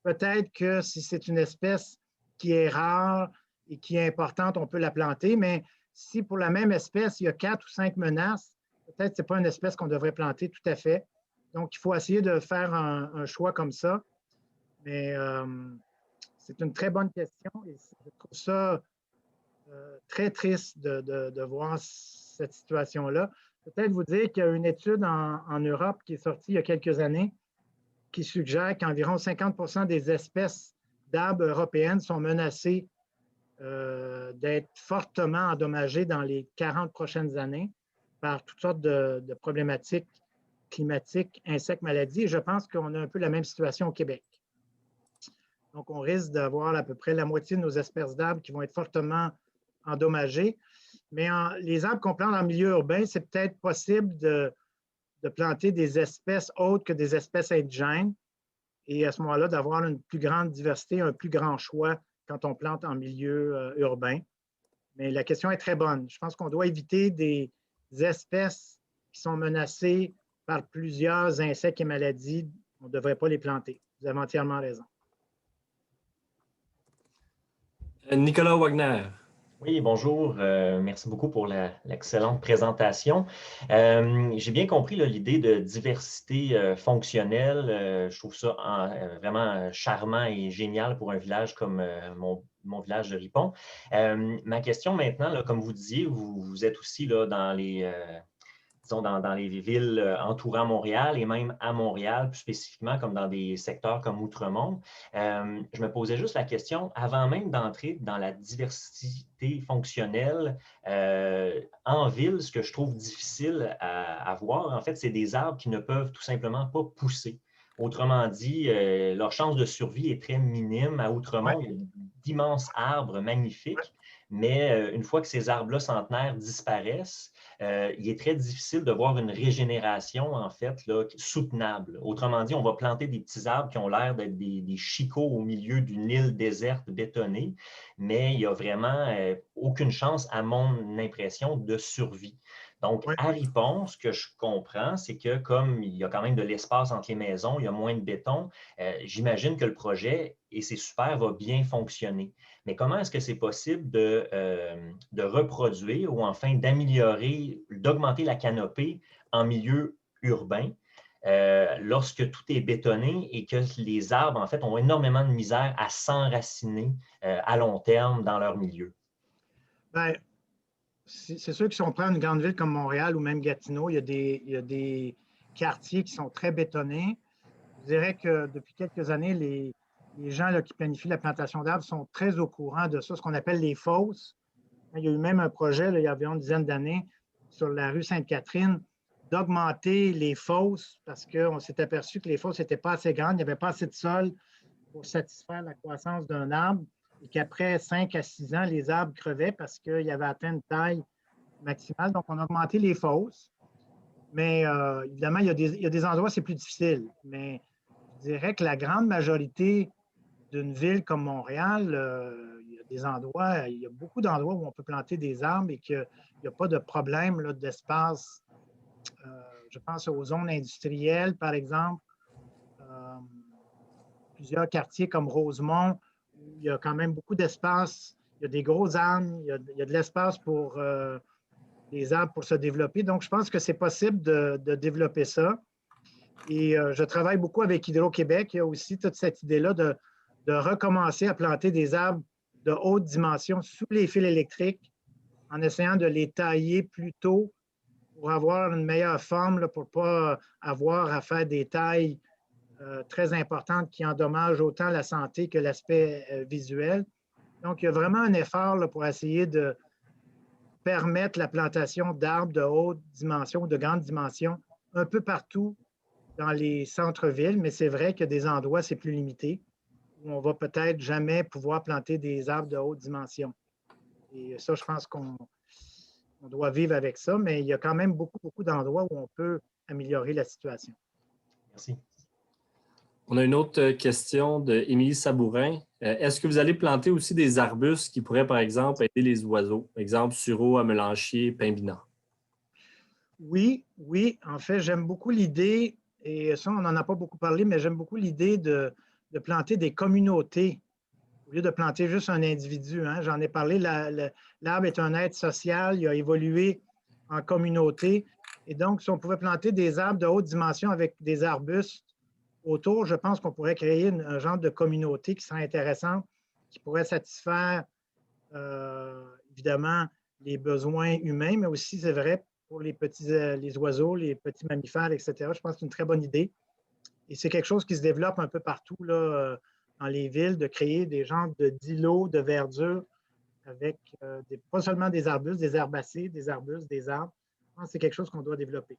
peut-être que si c'est une espèce qui est rare et qui est importante, on peut la planter, mais si pour la même espèce, il y a 4 ou 5 menaces, peut-être que ce n'est pas une espèce qu'on devrait planter tout à fait. Donc, il faut essayer de faire un choix comme ça. Mais c'est une très bonne question et je trouve ça très triste de voir cette situation-là. Peut-être vous dire qu'il y a une étude en Europe qui est sortie il y a quelques années qui suggère qu'environ 50 des espèces d'arbres européennes sont menacées d'être fortement endommagées dans les 40 prochaines années par toutes sortes de problématiques climatiques, insectes, maladies. Et je pense qu'on a un peu la même situation au Québec. Donc, on risque d'avoir à peu près la moitié de nos espèces d'arbres qui vont être fortement endommagées. Mais les arbres qu'on plante en milieu urbain, c'est peut-être possible de planter des espèces autres que des espèces indigènes et à ce moment-là, d'avoir une plus grande diversité, un plus grand choix quand on plante en milieu urbain. Mais la question est très bonne. Je pense qu'on doit éviter des espèces qui sont menacées par plusieurs insectes et maladies. On ne devrait pas les planter. Vous avez entièrement raison. Nicolas Wagner. Oui, bonjour. Merci beaucoup pour l'excellente présentation. J'ai bien compris l'idée de diversité fonctionnelle. Je trouve ça vraiment charmant et génial pour un village comme mon village de Ripon. Ma question maintenant, là, comme vous disiez, vous êtes aussi là, dans les dans les villes entourant Montréal et même à Montréal, plus spécifiquement comme dans des secteurs comme Outremont. Je me posais juste la question, avant même d'entrer dans la diversité fonctionnelle en ville, ce que je trouve difficile à voir, en fait, c'est des arbres qui ne peuvent tout simplement pas pousser. Autrement dit, leur chance de survie est très minime. À Outremont, il y a d'immenses arbres magnifiques, mais une fois que ces arbres-là centenaires disparaissent, il est très difficile de voir une régénération, en fait, là, soutenable. Autrement dit, on va planter des petits arbres qui ont l'air d'être des chicots au milieu d'une île déserte bétonnée, mais il n'y a vraiment aucune chance, à mon impression, de survie. Donc, à Ripon, ce que je comprends, c'est que comme il y a quand même de l'espace entre les maisons, il y a moins de béton, j'imagine que le projet, et c'est super, va bien fonctionner. Mais comment est-ce que c'est possible de reproduire ou enfin d'améliorer, d'augmenter la canopée en milieu urbain lorsque tout est bétonné et que les arbres, en fait, ont énormément de misère à s'enraciner à long terme dans leur milieu? Bien, c'est sûr que si on prend une grande ville comme Montréal ou même Gatineau, il y a des quartiers qui sont très bétonnés. Je dirais que depuis quelques années, les gens là, qui planifient la plantation d'arbres sont très au courant de ça, ce qu'on appelle les fosses. Il y a eu même un projet, là, il y a environ une dizaine d'années, sur la rue Sainte-Catherine, d'augmenter les fosses parce qu'on s'est aperçu que les fosses n'étaient pas assez grandes, il n'y avait pas assez de sol pour satisfaire la croissance d'un arbre et qu'après 5 à 6 ans, les arbres crevaient parce qu'ils avaient atteint une taille maximale. Donc, on a augmenté les fosses. Mais évidemment, il y a des endroits où c'est plus difficile. Mais je dirais que la grande majorité d'une ville comme Montréal, il y a des endroits, il y a beaucoup d'endroits où on peut planter des arbres et qu'il n'y a pas de problème là, d'espace. Je pense aux zones industrielles, par exemple. Plusieurs quartiers comme Rosemont, où il y a quand même beaucoup d'espace. Il y a des gros arbres, il y a de l'espace pour des arbres pour se développer. Donc, je pense que c'est possible de développer ça. Et je travaille beaucoup avec Hydro-Québec. Il y a aussi toute cette idée-là de recommencer à planter des arbres de haute dimension sous les fils électriques en essayant de les tailler plus tôt pour avoir une meilleure forme, là, pour ne pas avoir à faire des tailles très importantes qui endommagent autant la santé que l'aspect visuel. Donc, il y a vraiment un effort là, pour essayer de permettre la plantation d'arbres de haute dimension, de grande dimension, un peu partout dans les centres-villes, mais c'est vrai qu'il y a des endroits, c'est plus limité, où on va peut-être jamais pouvoir planter des arbres de haute dimension. Et ça, je pense qu'on doit vivre avec ça, mais il y a quand même beaucoup, beaucoup d'endroits où on peut améliorer la situation. Merci. On a une autre question de Émilie Sabourin. Est-ce que vous allez planter aussi des arbustes qui pourraient, par exemple, aider les oiseaux? Exemple, sureau, amelanchier, pimbina. Oui, oui. En fait, j'aime beaucoup l'idée, et ça, on n'en a pas beaucoup parlé, mais j'aime beaucoup l'idée de planter des communautés au lieu de planter juste un individu. Hein. J'en ai parlé, l'arbre est un être social, il a évolué en communauté. Et donc, si on pouvait planter des arbres de haute dimension avec des arbustes autour, je pense qu'on pourrait créer un genre de communauté qui serait intéressante, qui pourrait satisfaire évidemment les besoins humains, mais aussi, c'est vrai, pour les petits les oiseaux, les petits mammifères, etc. Je pense que c'est une très bonne idée. Et c'est quelque chose qui se développe un peu partout là, dans les villes, de créer des genres d'îlots de verdure avec pas seulement des arbustes, des herbacées, des arbustes, des arbres. Je pense que c'est quelque chose qu'on doit développer.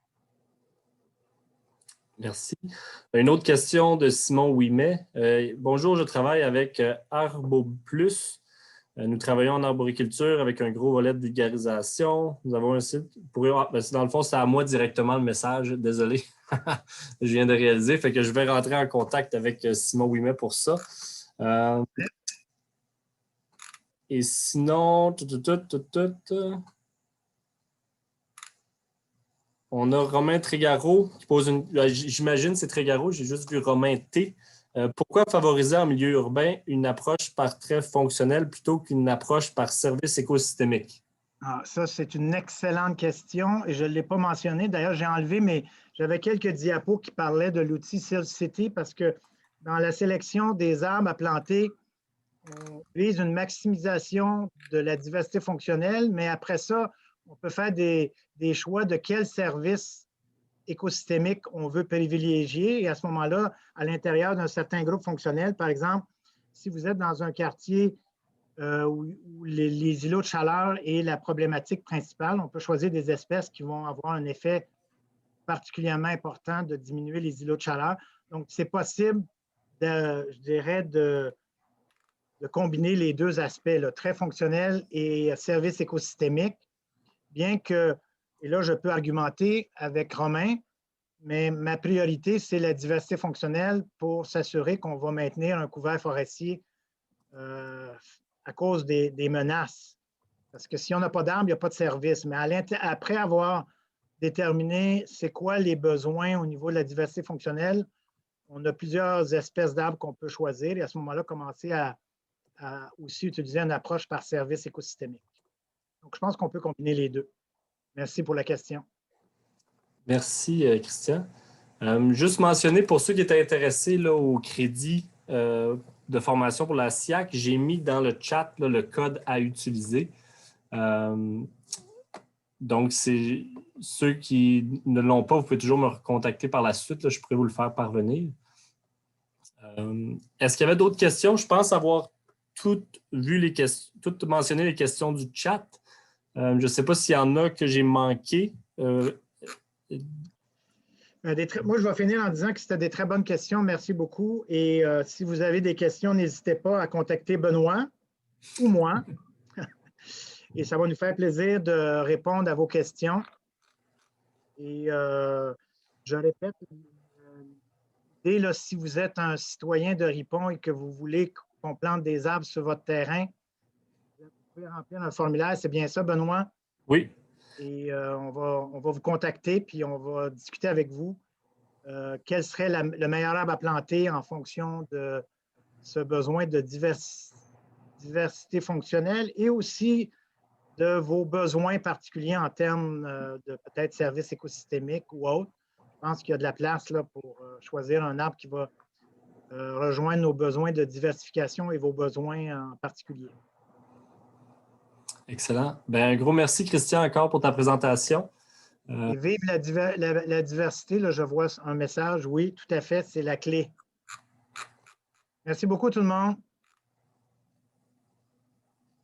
Merci. Une autre question de Simon Ouimet. Bonjour, je travaille avec ArboPlus. Nous travaillons en arboriculture avec un gros volet de vulgarisation. Nous avons un site. Dans le fond, c'est à moi directement le message. Désolé. Je viens de réaliser. Fait que je vais rentrer en contact avec Simon Ouimet pour ça. Et sinon, on a Romain Trégaro qui pose une. J'imagine c'est Trégaro, j'ai juste vu Romain T. Pourquoi favoriser en milieu urbain une approche par trait fonctionnel plutôt qu'une approche par service écosystémique? Ah, ça, c'est une excellente question et je ne l'ai pas mentionné. D'ailleurs, j'ai enlevé, mais j'avais quelques diapos qui parlaient de l'outil SilCity parce que dans la sélection des arbres à planter, on vise une maximisation de la diversité fonctionnelle, mais après ça, on peut faire des choix de quel service écosystémique on veut privilégier. Et à ce moment-là, à l'intérieur d'un certain groupe fonctionnel, par exemple, si vous êtes dans un quartier où les îlots de chaleur est la problématique principale, on peut choisir des espèces qui vont avoir un effet particulièrement important de diminuer les îlots de chaleur. Donc, c'est possible, je dirais, de combiner les deux aspects, là, très fonctionnel et service écosystémique, bien que, et là, je peux argumenter avec Romain, mais ma priorité, c'est la diversité fonctionnelle pour s'assurer qu'on va maintenir un couvert forestier à cause des menaces. Parce que si on n'a pas d'arbres, il n'y a pas de service. Mais après avoir déterminé c'est quoi les besoins au niveau de la diversité fonctionnelle, on a plusieurs espèces d'arbres qu'on peut choisir et à ce moment-là, commencer à aussi utiliser une approche par service écosystémique. Donc, je pense qu'on peut combiner les deux. Merci pour la question. Merci, Christian. Juste mentionner pour ceux qui étaient intéressés là, au crédit de formation pour la SIAC, j'ai mis dans le chat là, le code à utiliser. Donc, c'est ceux qui ne l'ont pas, vous pouvez toujours me recontacter par la suite. Là, je pourrais vous le faire parvenir. Est-ce qu'il y avait d'autres questions? Je pense avoir toutes mentionné les questions du chat. Je ne sais pas s'il y en a que j'ai manqué. Moi, je vais finir en disant que c'était des très bonnes questions. Merci beaucoup. Et si vous avez des questions, n'hésitez pas à contacter Benoît ou moi. Et ça va nous faire plaisir de répondre à vos questions. Et je répète, si vous êtes un citoyen de Ripon et que vous voulez qu'on plante des arbres sur votre terrain, vous pouvez remplir un formulaire. C'est bien ça, Benoît? Oui. Et on va vous contacter, puis on va discuter avec vous quel serait le meilleur arbre à planter en fonction de ce besoin de diversité fonctionnelle et aussi de vos besoins particuliers en termes de peut-être services écosystémiques ou autres. Je pense qu'il y a de la place là, pour choisir un arbre qui va rejoindre nos besoins de diversification et vos besoins en particulier. Excellent. Bien, un gros merci, Christian, encore pour ta présentation. Et vive la diversité, là, je vois un message. Oui, tout à fait, c'est la clé. Merci beaucoup, tout le monde.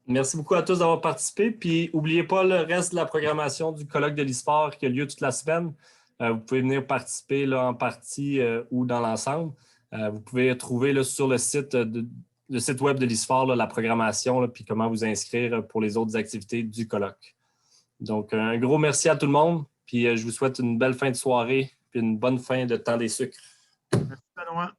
Merci beaucoup à tous d'avoir participé. Puis, n'oubliez pas le reste de la programmation du colloque de l'e-sport qui a lieu toute la semaine. Vous pouvez venir participer là, en partie ou dans l'ensemble. Vous pouvez trouver là, sur le site web de l'e-sport la programmation puis comment vous inscrire pour les autres activités du colloque. Donc, un gros merci à tout le monde. Puis, je vous souhaite une belle fin de soirée puis une bonne fin de temps des sucres. Merci, Benoît.